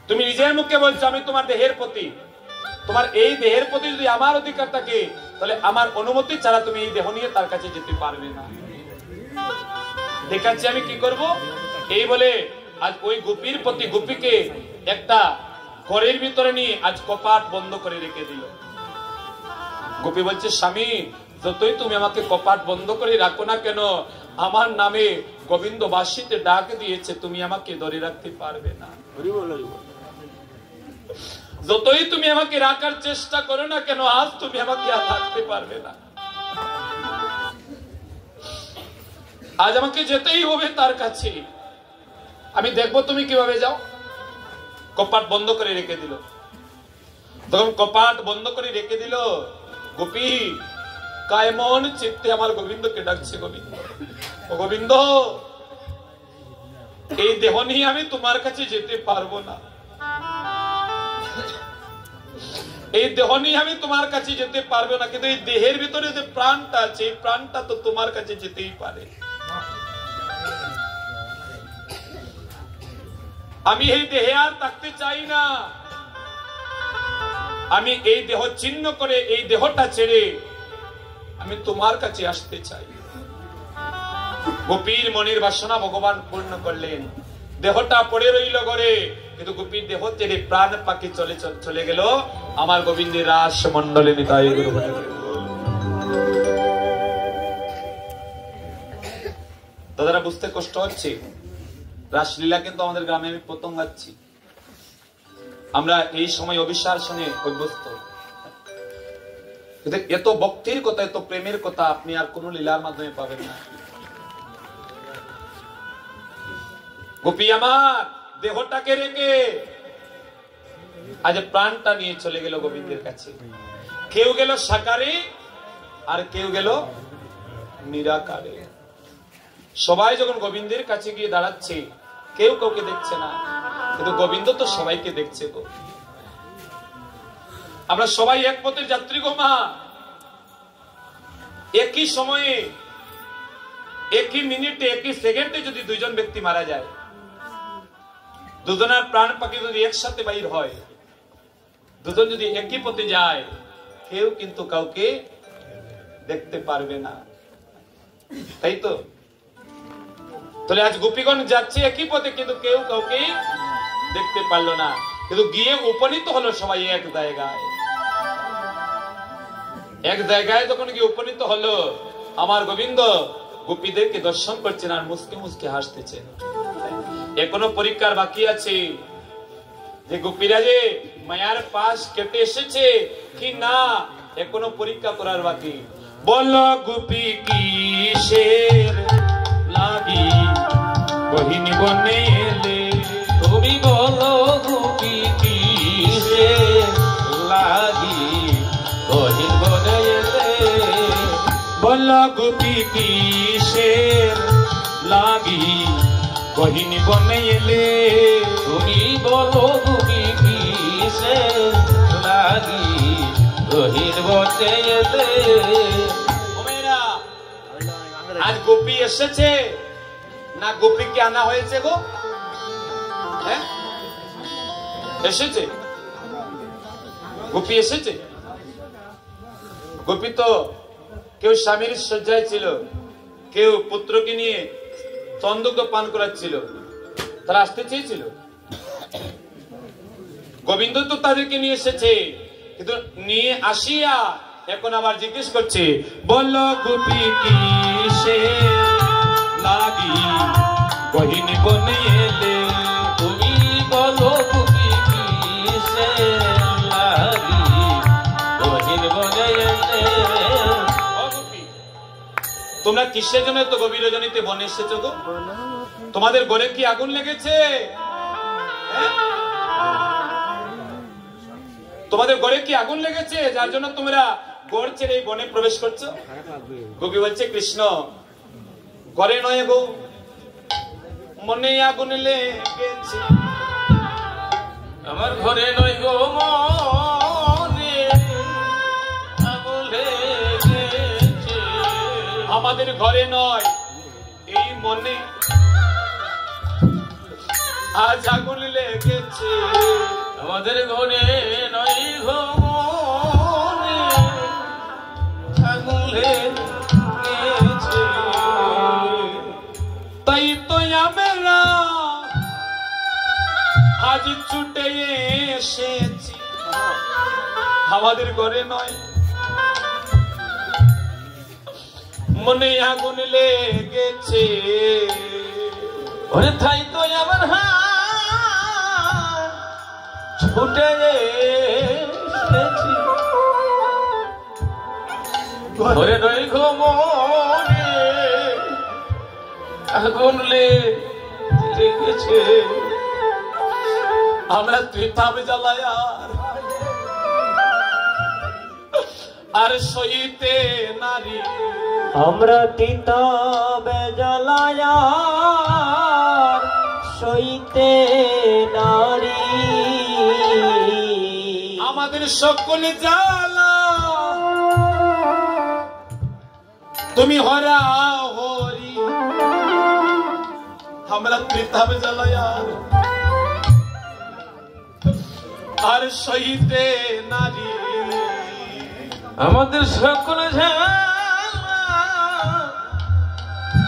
তুমি নিজের মুখে বলছো আমি তোমার দেহের প্রতি। তোমার এই দেহের প্রতি যদি আমার অধিকার থাকে, তাহলে আমার অনুমতি ছাড়া তুমি এই দেহ নিয়ে তার কাছে যেতে পারবে না। দেখাচ্ছি আমি কি করব। এই বলে আজ ওই গোপীর প্রতি, গোপীকে একটা ঘরের ভিতরে নিয়ে আজ কপাট বন্ধ করে রেখে দিল। গোপী বলছে, স্বামী, যতই তুমি আমাকে কপাট বন্ধ করে রাখো না কেন, আমার নামে গোবিন্দ বাসীতে ডাক দিয়েছে, তুমি আমাকে ধরে রাখতে পারবে না। যতই তুমি আমাকে রাখার চেষ্টা করো না কেন, আজ তুমি আমাকে আর রাখতে পারবে না। আজ আমাকে যেতেই হবে তার কাছে। আমি দেখবো তুমি কিভাবে যাও। কপাট বন্ধ করে রেখে দিল। তখন কপাট বন্ধ করে রেখে দিল, গোপী কায়মন চিত্তে আমার গোবিন্দকে ডাকছে। গোবিন্দ, ও গোবিন্দ, এই দেহ নিয়ে আমি তোমার কাছে যেতে পারবো না। এই দেহ নিয়ে আমি তোমার কাছে যেতে পারবো না, কিন্তু এই দেহের ভিতরে যে প্রাণটা আছে, এই প্রাণটা তো তোমার কাছে যেতেই পারে। আমি এই দেহে আর থাকতে চাই না। আমি এই দেহ ছিন্ন করে, এই দেহটা ছেড়ে আমি তোমার কাছে আসতে চাই। গোপীর মনের বাসনা ভগবান পূর্ণ করলেন। দেহটা পড়ে রইল ঘরে, কিন্তু গোপীর দেহ ছেড়ে প্রাণ পাখি চলে গেল আমার গোবিন্দের রাস মন্ডলে। নিতাই গুরু। দাদারা বুঝতে কষ্ট হচ্ছে? রাসলীলা কিন্তু আমাদের গ্রামে আমি প্রথম গাচ্ছি। আমরা এই সময় অবিশ্বাসনে অভ্যস্ত। এত ভক্তির কথা, এত প্রেমের কথা আপনি আর কোন লীলার মাধ্যমে পাবেন না। গোপী আমার দেহটাকে রেখে আজ প্রাণটা নিয়ে চলে গেল গোবিন্দের কাছে। কেউ গেল সাকারে, আর কেউ গেল নিরাকারে। সবাই যখন গোবিন্দের কাছে গিয়ে দাঁড়াচ্ছে, কেউ কাউকে দেখছে না, কিন্তু গোবিন্দ তো সবাইকে দেখছে গো। আমরা সবাই এক পথের যাত্রী গো মা। একই সময়ে, একই মিনিটে, একই সেকেন্ডে যদি দুইজন ব্যক্তি মারা যায়, দুজনের প্রাণ পাখি যদি একসাথে বাইর হয়, দুজন যদি একই পথে যায়, কেউ কিন্তু কাউকে দেখতে পারবে না। তাই তো? তাহলে আজ গোপীগণ যাচ্ছে একই পথে, কিন্তু কেউ কাউকে দেখতে পারলো না, কিন্তু গিয়ে উপনীত হলো সবাই এক জায়গায়। এক জায়গায় যখন গিয়ে উপনীত হলো, আমার গোবিন্দ গোপীদেরকে দর্শন করছেন আর মুসকে মুসকে হাসতেছেন। এখনো পরীক্ষার বাকি আছে যে গোপীরা যে মায়ার পাশ কেটে এসেছে কি না, এখনো পরীক্ষা করার বাকি। বলো গোপী কিসের লাগি বহিনী বনে এলে, তুমি বলো গোপী কিসের লাগি বহিন বনে এলে, বলো গোপী কিসের লাগি বহিনী বনে এলে, তুমি বলো গোপী কিসের লাগি বহিন বনে এলে। ওমেরা, আজ গোপী এসেছে না গোপীকে আনা হয়েছে গো? হ্যাঁ, এসেছে, গোপী এসেছে। গোপী তো কেউ স্বামীর শয্যায় ছিল, কেউ পুত্রকে নিয়ে চন্দক পান করাচ্ছিল, তারা আসতে চেয়েছিল। গোবিন্দ তো তাদেরকে নিয়ে এসেছে, কিন্তু নিয়ে আসিয়া এখন আবার জিজ্ঞেস করছে, বলো গোপী কিসের লাগি বহিনী বনে এলে, তুমি বলো গোপী কিসের লাগি বহিন বনে এলে। ও গোপী, তোমরা কিসের জন্য তো গভীর জনিতে বনে এসেছো গো? তোমাদের ঘরে কি আগুন লেগেছে? হ্যাঁ? তোমাদের ঘরে কি আগুন লেগেছে যার জন্য তোমরা ঘর ছেড়ে এই বনে প্রবেশ করছো? গোপী বলছে, কৃষ্ণ ঘরে নয় গো, মনে আগুন লেগেছে। আমার ঘরে নয় গো মনে আগুন লেগেছে, আমাদের ঘরে নয় এই মনে আজ আগুন লেগেছে। আমাদের ঘরে নয় গো মনে আগুন লেগেছে। তাই তো আমরা আজ ছুটে এসেছি, আমাদের ঘরে নয় মনে আগুন লেগেছে। ওরে তাই তো আমার ছুটে এসেছি, ঘরে নয় গো মনে আগুন লেগেছে। আমরা ত্রিতাপ জ্বালাই আর সইতে নারী, আমরা তিতাবে জ্বালায়া সইতে নারী, আমাদের সকলে জ্বালা তুমি হরা হরি, আমরা ত্রিতাবে জ্বালাই আর সইতে নারী, আমাদের সকলে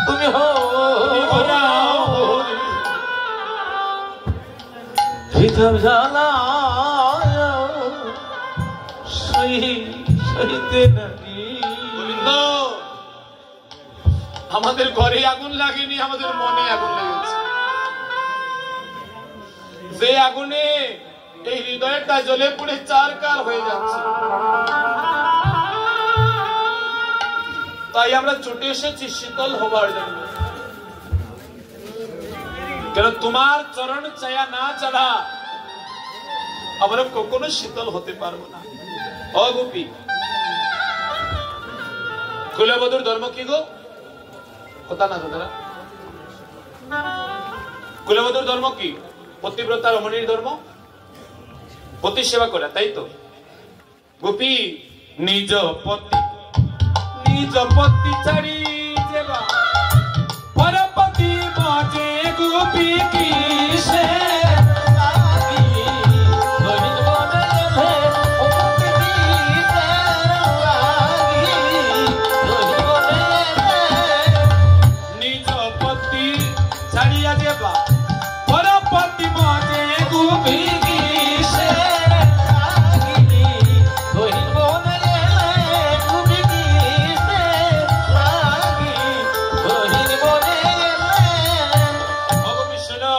তুমি হরা হরি। হৃদয় জ্বালা সইতে নারী। গোবিন্দ, আমাদের ঘরে আগুন লাগেনি, আমাদের মনে আগুন লেগেছে। যে আগুনে এই হৃদয়টা জ্বলে পুড়ে চারকার হয়ে যাচ্ছে, তাই আমরা ছুটে এসেছি শীতল হবার জন্য। কেন তোমার চরণ ছায়া না ছাড়া আমরা কখনো শীতল হতে পারবো না। ও গোপী, কুলবধূর ধর্ম কি গো? কথা না কথাটা, কুলবধূর ধর্ম কি? পতিব্রতা রমণীর ধর্ম পতি সেবা করা, তাই তো? গোপী নিজ পতি ছাড়ি যেবা পরপতি বাজে, গোপী কিসে বাজে বা পরপতি মজে তুমি কিসে লাগিনি বহিন বনে তুমি কিসে লাগি বহিন বনে ভগবী শোনো,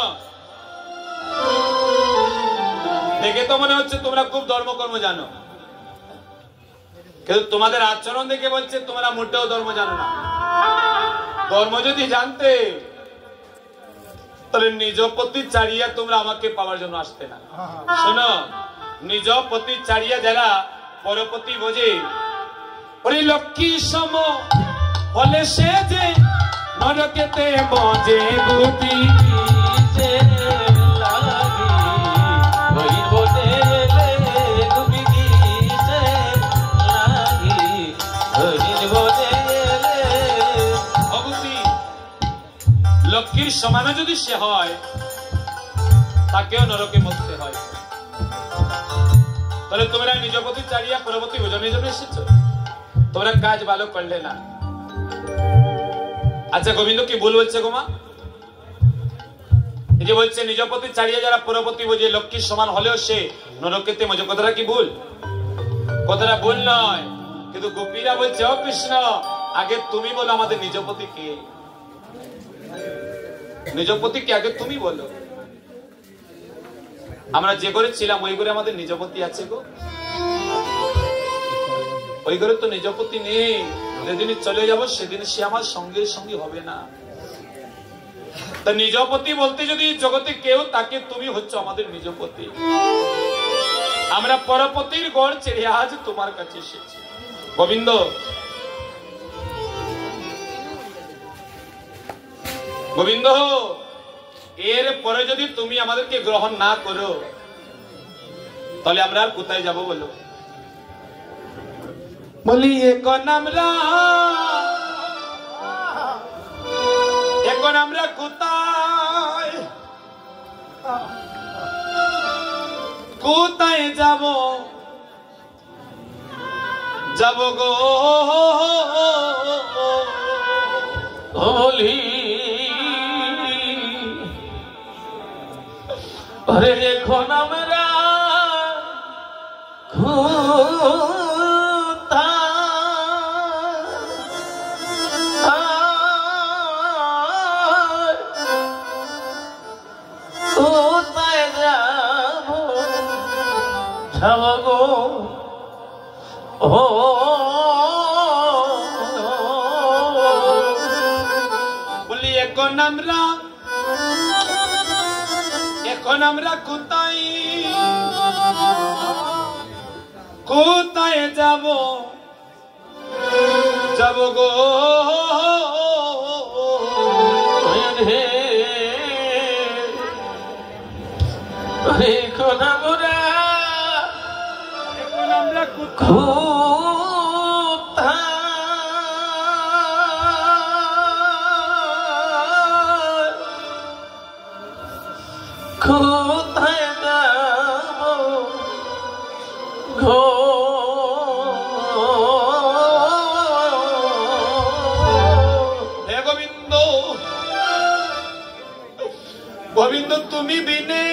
দেখে তো মনে হচ্ছে তোমরা খুব ধর্মকর্ম জানো, কিন্তু তোমাদের আচরণ দেখে বলছে তোমরা মোটেও ধর্ম জানো না। ধর্ম যদি জানতে তাহলে নিজ পতি চারিয়া তোমরা আমাকে পাওয়ার জন্য আসতে না। শোনো, নিজ পতি চারিয়া যারা পরপতি বোঝে, ওই লক্ষ্মী সম হলে সে যে নরকেতে মজে বুদ্ধি কিসে লাগি বহিন বনে তুমি কিসে লাগি বহিন বনে ভগবতী লক্ষ্মীর সমানে যদি সে হয় তাকেও নরকে মরতে হয়। তাহলে তোমরা নিজ প্রতি চারিয়া পরবর্তী বোঝনের জন্য এসেছো, তোমরা কাজ ভালো করলে না। আচ্ছা গোবিন্দ কি ভুল বলছে গোমা? এই যে বলছে নিজ প্রতি চারিয়া যারা পরবর্তী বোঝে লক্ষ্মীর সমান হলেও সে নরকেতে মজে, কথাটা কি ভুল? কথাটা ভুল নয়, কিন্তু গোপীরা বলছে ও কৃষ্ণ আগে তুমি বলো আমাদের নিজ প্রতি কে? নিজ প্রতি কে আগে তুমি বলো। আমরা যে ঘরে ছিলাম ওই ঘরে আমাদের নিজপতি আছে গো? ওই ঘরে তো নিজপতি নেই। যেদিন চলে যাব সেদিন সে আমার সঙ্গে সঙ্গে হবে না। তা নিজপতি বলতে যদি জগতে কেউ তাকে তুমি হচ্ছে আমাদের নিজপতি। আমরা পরপতির গড় ছেড়ে আজ তোমার কাছে এসেছি। গোবিন্দ গোবিন্দ এর পরে যদি তুমি আমাদেরকে গ্রহণ না করো তাহলে আমরা আর কোথায় যাব বলো? বলি এখন আমরা কোথায় কোথায় যাব যাব গো বলি আরে এখন আমরা কোথায় যাব যাব গো ও বলি এখন আমরা কোথায় কোথায় যাব যাব গো এখন আমরা কোথায় যাব গো হে গোবিন্দ গোবিন্দ তুমি বিনে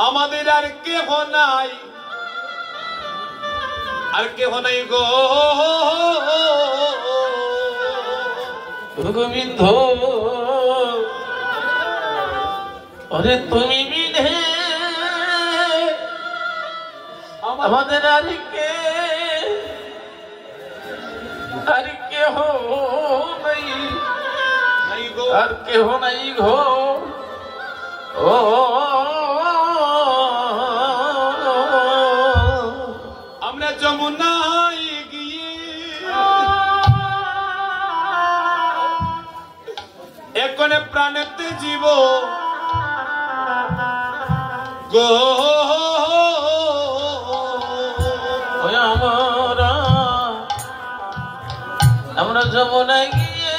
আমাদের আর কেহ নাই, আর কেহ নাই গো গোবিন্দ আরে তুমি বিনে আমাদের আর কেহ নাই, নাই গো আর কেহ নাই গো ও আমরা যমুনায় গিয়ে এখনে প্রাণেতে জীব গো আমরা যমুনায় গিয়ে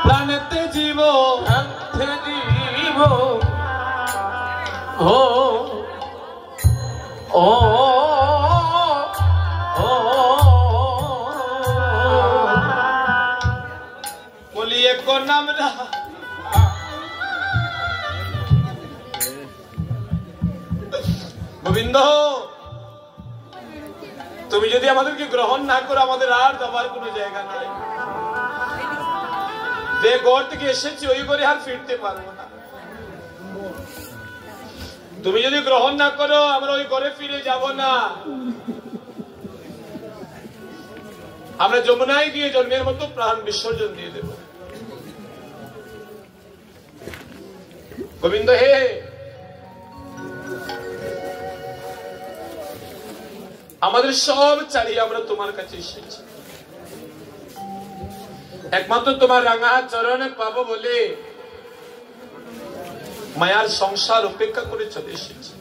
প্রাণেতে জীব বলিয়ে কোন নাম না গোবিন্দ, তুমি যদি আমাদেরকে গ্রহণ না করো আমাদের আর যাবার কোনো জায়গা নাই। যে ঘর থেকে এসেছি ওই ঘরে আর ফিরতে পারবো না। তুমি যদি গ্রহণ না করো আমরা ওই ঘরে ফিরে যাব না। আমরা যমুনায় গিয়ে জন্মের মতো প্রাণ বিসর্জন দিয়ে দেব। গোবিন্দ হে, আমাদের সব চালিয়ে আমরা তোমার কাছে এসেছি, একমাত্র তোমার রাঙা চরণে পাবো বলে মায়ার সংসার উপেক্ষা করে চলে এসেছি।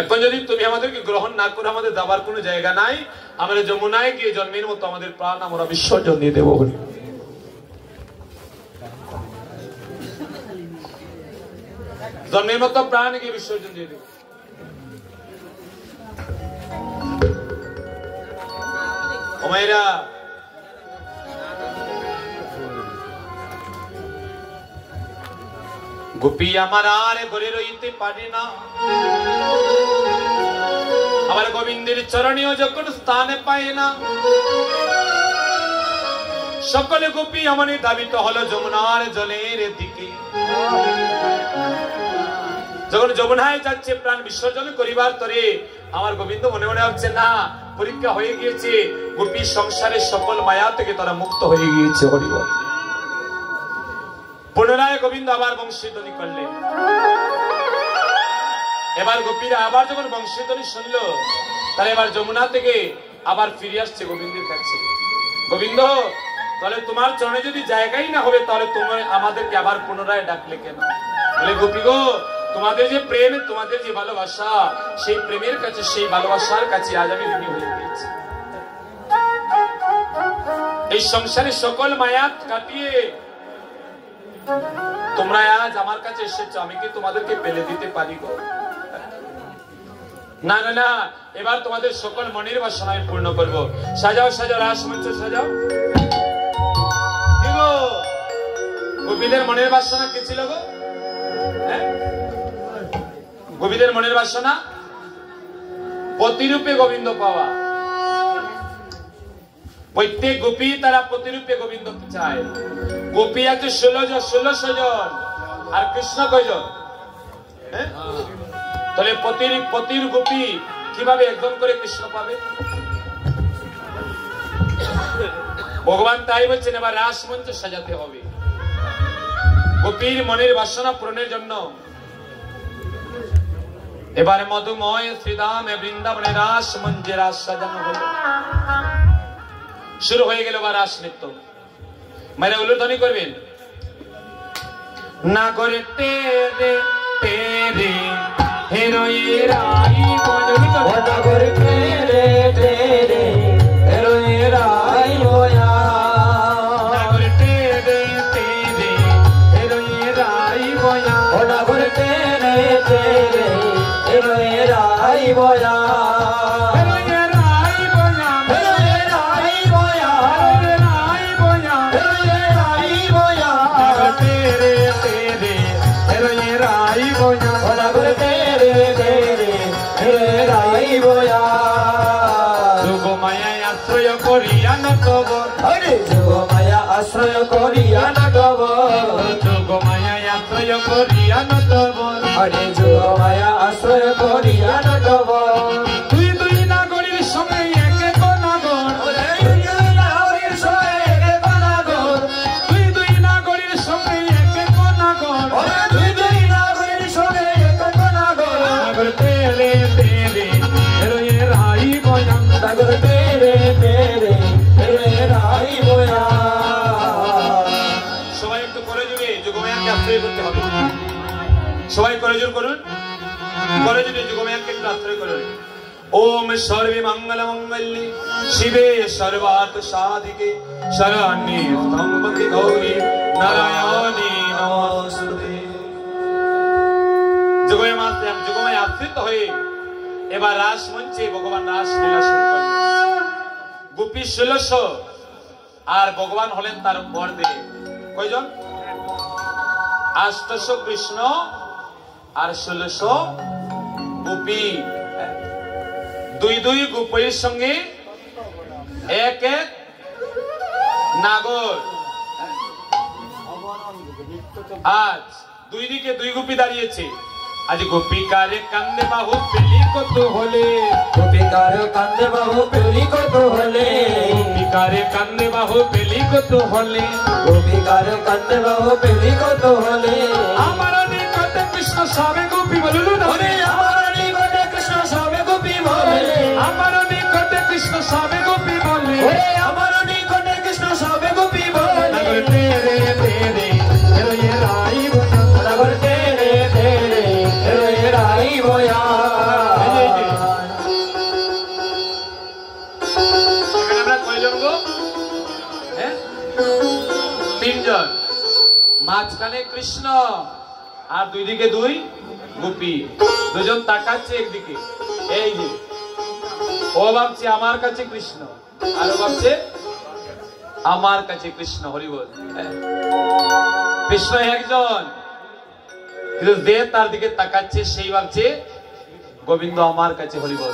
এখন যদি তুমি আমাদেরকে গ্রহণ না করো আমাদের যাবার কোনো জায়গা নাই। আমরা যমুনায় গিয়ে জন্মের মতো আমাদের প্রাণ আমরা বিসর্জন দিয়ে দেবো বলে জন্মের মতো প্রাণ গিয়ে বিসর্জন দিয়ে দেবো। ও মায়েরা, গোপী আমার আর ঘরে রইতে পারে না, আমার গোবিন্দের চরণেও যখন স্থানে পায় না, সকলে গোপী আমানে দাবিত হলো যমুনার জলের দিকে। যখন যমুনায় যাচ্ছে প্রাণ বিসর্জন করিবার তরে আমার গোবিন্দ মনে মনে হচ্ছে না পরীক্ষা হয়ে গিয়েছে, গোপী সংসারের সকল মায়া থেকে তারা মুক্ত হয়ে গিয়েছে। হরিবল। পুনরায় গোবিন্দ আবার বংশীধ্বনি করলেন। এবার গোপীরা আবার যখন বংশীধ্বনি শুনলো তাহলে এবার যমুনা থেকে আবার ফিরে আসছে গোবিন্দের কাছে। গোবিন্দ, তাহলে তোমার চরণে যদি জায়গাই না হবে তাহলে তোমার আমাদেরকে আবার পুনরায় ডাকলে কেন? বলে গোপী গো, তোমাদের যে প্রেম, তোমাদের যে ভালোবাসা, সেই প্রেমের কাছে, সেই ভালোবাসার কাছে আজ আমি ঋণী হয়ে গিয়েছি। এই সংসারে সকল মায়া কাটিয়ে তোমরা আজ আমার কাছে এসেছো, আমি কি তোমাদেরকে পেলে দিতে পারি গো? না না না, এবার তোমাদের সকল মনের বাসনা আমি পূর্ণ করবো। সাজাও সাজাও, রাসমঞ্চ সাজাও। কি গো, গোপীদের মনের বাসনা কি ছিল গো? গোপীদের মনের বাসনা প্রতিরূপে গোবিন্দ পাওয়া। প্রত্যেক গোপী তারা প্রতিরূপে গোবিন্দ চায়। গোপী আছে 1600 জন, আর কৃষ্ণ কয়জন? তাহলে প্রতির গোপী কিভাবে একজন করে কৃষ্ণ পাবে? ভগবান তাই বলছেন এবার রাসমঞ্চ সাজাতে হবে গোপীর মনের বাসনা পূরণের জন্য। এবারে মধুময় শ্রীধামে বৃন্দাবনে রাস মঞ্চে রাস সাজানো হলো। শুরু হয়ে গেল বা রাস নৃত্য। মেরে উলুধ্বনি করবেন। না করে তেরে তেরে হেরোয়ের আই বজনি তো না করে তেরে তেরে হেরোয়ের আই বয়া। না করে তেরে তেরে হেরোয়ের আই বয়া। না করে তেরে তেরে হেরোয়ের আই বয়া। আশ্রয় করিয়া নটব, যোগ মায়া আশ্রয় করিয়া নটব, হরে যোগ মায়া আশ্রয় করিয়া নটব। দুই দুই নাগরীর সঙ্গে এক এক নাগর, দুই দুই নাগরীর সঙ্গে এক এক নাগর, দুই দুই নাগরীর সঙ্গে এক এক নাগর, দুই দুই নাগরীর সঙ্গে এক এক নাগর। নাগর তেরে তেরে হেরোয়ে রাই বয়া, নাগর তেরে তেরে হেরোয়ে রাই বয়া। সবাই করজোর করুন, করজোরে যুগমায়াকে আশ্রয় করুন। ওম সর্বে মঙ্গল মঙ্গলে শিবে সর্বার্থ সাধিকে শরণ্যে ত্র্যম্বকে গৌরী নারায়ণী নমস্তুতে। যুগময় আবৃত হয়ে এবার রাস মঞ্চে ভগবান রাস লীলা শুরু করলেন। গোপী 1600 আর ভগবান হলেন তার বরদেব। কয়জন? 800 কৃষ্ণ আর 1600 গোপী। দুই দুই গোপীর সঙ্গে এক এক নাগর। আজ দুই দিকে দুই গোপী দাঁড়িয়েছে। আজ গোপিকারে কান্দে বাহু পেলি কত হলে, গোপিকারে কান্দে বাহু পেলি কত হলে, গোপিকারে কান্দে বাহু পেলি কত হলে, গোপিকারে কান্দে বাহু পেলি কত হলে। আমার নিকটে কৃষ্ণ সবে গোপী বললু ধরে, আমার নিকটে কৃষ্ণ সবে গোপী বলে, আমার নিকটে কৃষ্ণ সবে গোপী বলে, আমার নিকটে কৃষ্ণ সবে গোপী বলে। নগর তেরে তেরে হেরোয়ে রাই বয়া, নগর তেরে তেরে হেরোয়ে রাই বয়া। এখানে আমরা কয়জন গো? হ্যাঁ, 3 জন। মাঝখানে কৃষ্ণ আর দুই দিকে দুই গোপী। দুজন তাকাচ্ছে একদিকে। এই যে ও ভাবছে আমার কাছে কৃষ্ণ, আর ও ভাবছে আমার কাছে কৃষ্ণ। হরিবল। কৃষ্ণ একজন, কিন্তু যে তার দিকে তাকাচ্ছে সেই ভাবছে গোবিন্দ আমার কাছে। হরিবল।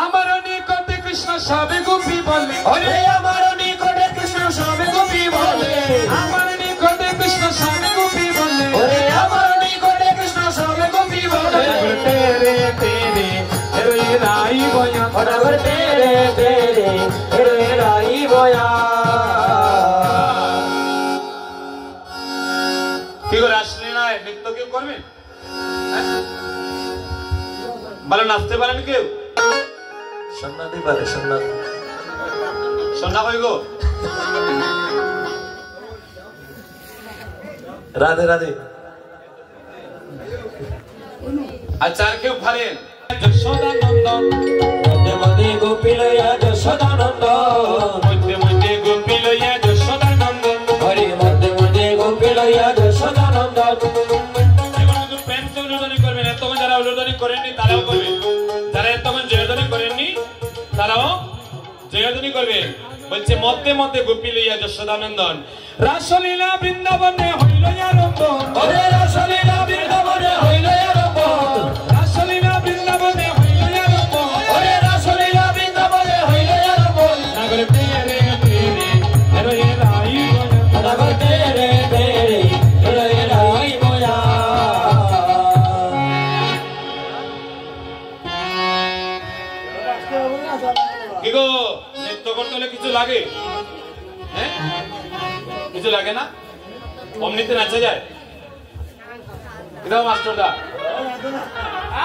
আমার নিকটে কৃষ্ণ সবে গোপী বলে, ওরে আমার নিকটে কৃষ্ণ সবে গোপী বলে, আমার নিকটে কৃষ্ণ সবে গোপী বলে, ওরে আমার নিকটে কৃষ্ণ সবে গোপী বলে। তেরে তেরে হেরোয়ে রাই বয়া, নগর তেরে তেরে হেরোয়ে রাই বয়া। কি করে আসলে না নৃত্য কেউ করবেন? ভালো নাচতে পারেন কেউ? সন্ন্যাদি পারে, সন্ন্যাদি। সন্ধ্যা কই গো? রাধে রাধে। আচ্ছা আর কেউ পারেন? যশোদানন্দন মধ্যে মধ্যে গোপী লয়া যশোদানন্দন, মধ্যে মধ্যে গোপী লইয়া যশোদানন্দন। হরি মধ্যে মধ্যে গোপী লয়া যশোদানন্দন। এখন শুধু প্রেম তো উল্লোধনী করবেন। এতক্ষণ যারা উল্লোধনী করেননি তারাও করবেন, যারা এতক্ষণ জয়ধ্বনি করেননি তারাও জয়ধ্বনি করবেন। বলছে মধ্যে মধ্যে গোপী লইয়া যশোদানন্দন, রাসলীলা বৃন্দাবনে হইল আরম্ভ, ওরে রাসলীলা বৃন্দাবনে হইল আরম্ভ, রাসলীলা বৃন্দাবনে হইল আরম্ভ, ওরে রাসলীলা বৃন্দাবনে হইল আরম্ভ। নগর তেরে তেরে হেরোয়ে রাই বয়া, নগর তেরে তেরে হেরোয়ে রাই বয়া। কি গো নৃত্য করতে হলে কিছু লাগে? হ্যাঁ, কিছু লাগে না? অমনিতে নাচা যায়? এটাও মাস্টারদা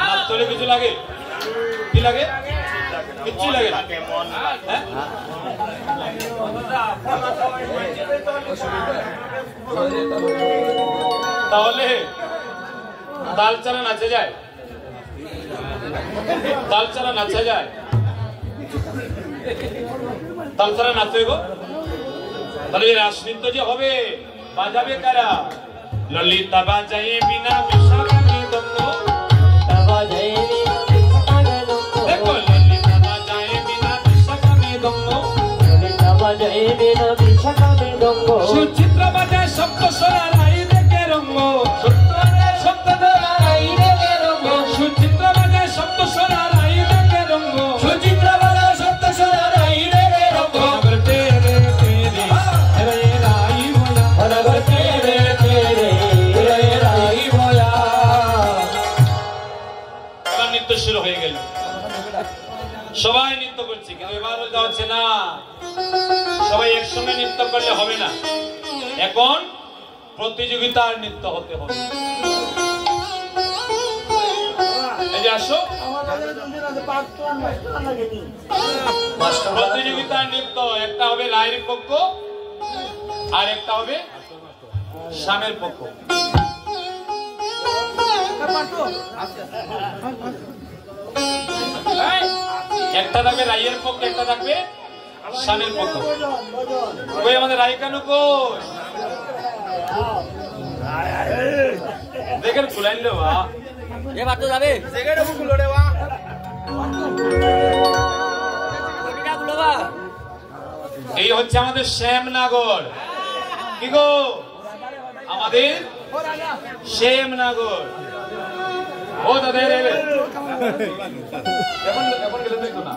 নাচতে হলে কিছু লাগে? কি লাগে? কিচ্ছু লাগে না। হ্যাঁ? তাহলে তাল ছাড়া নাচা যায়? তাল ছাড়া নাচা যায়? তাল ছাড়া নাচবে গো? তাহলে রাসনৃত্য যে হবে বাজাবে কারা? ললিতা বাজায়ে বিনা বিশাখা মৃদঙ্গ, দেখো ললিতা বাজায়ে বিনা বিশাখা মৃদঙ্গ, সুচিত্র বাজায় সপ্ত স্বরা রাই দেখে রঙ্গ, সুচিত্র বাজায় সপ্ত স্বরা রাই দেখে রঙ্গ, সুচিত্রা বালা সপ্ত স্বরা রাই রে রঙ্গ। নগর তেরে তেরে হেরোয়ে রাই বয়া, নগর তেরে তেরে হেরোয়ে রাই বয়া। এবার নৃত্য শুরু হয়ে গেল। সবাই নৃত্য করছে, কিন্তু এবার বলতে হচ্ছে না সবাই একসঙ্গে নৃত্য করলে হবে না, এখন প্রতিযোগিতার নৃত্য হতে হবে। এই যে আসো, প্রতিযোগিতার নৃত্য একটা হবে রায়ের পক্ষ আর একটা হবে স্বামীর পক্ষ। একটা থাকবে রায়ের পক্ষ, একটা থাকবে স্বামীর পক্ষ। কই আমাদের রায় কানু কই? দেখেন খুলাইন রে বা এবার তো যাবে জায়গাটা খুলো রে বা কোটিটা গুলো বা এই হচ্ছে আমাদের শ্যামনগর। কি গো আমাদের শ্যামনগর। ও দাদা রে এখন এখন গেলে দেখো না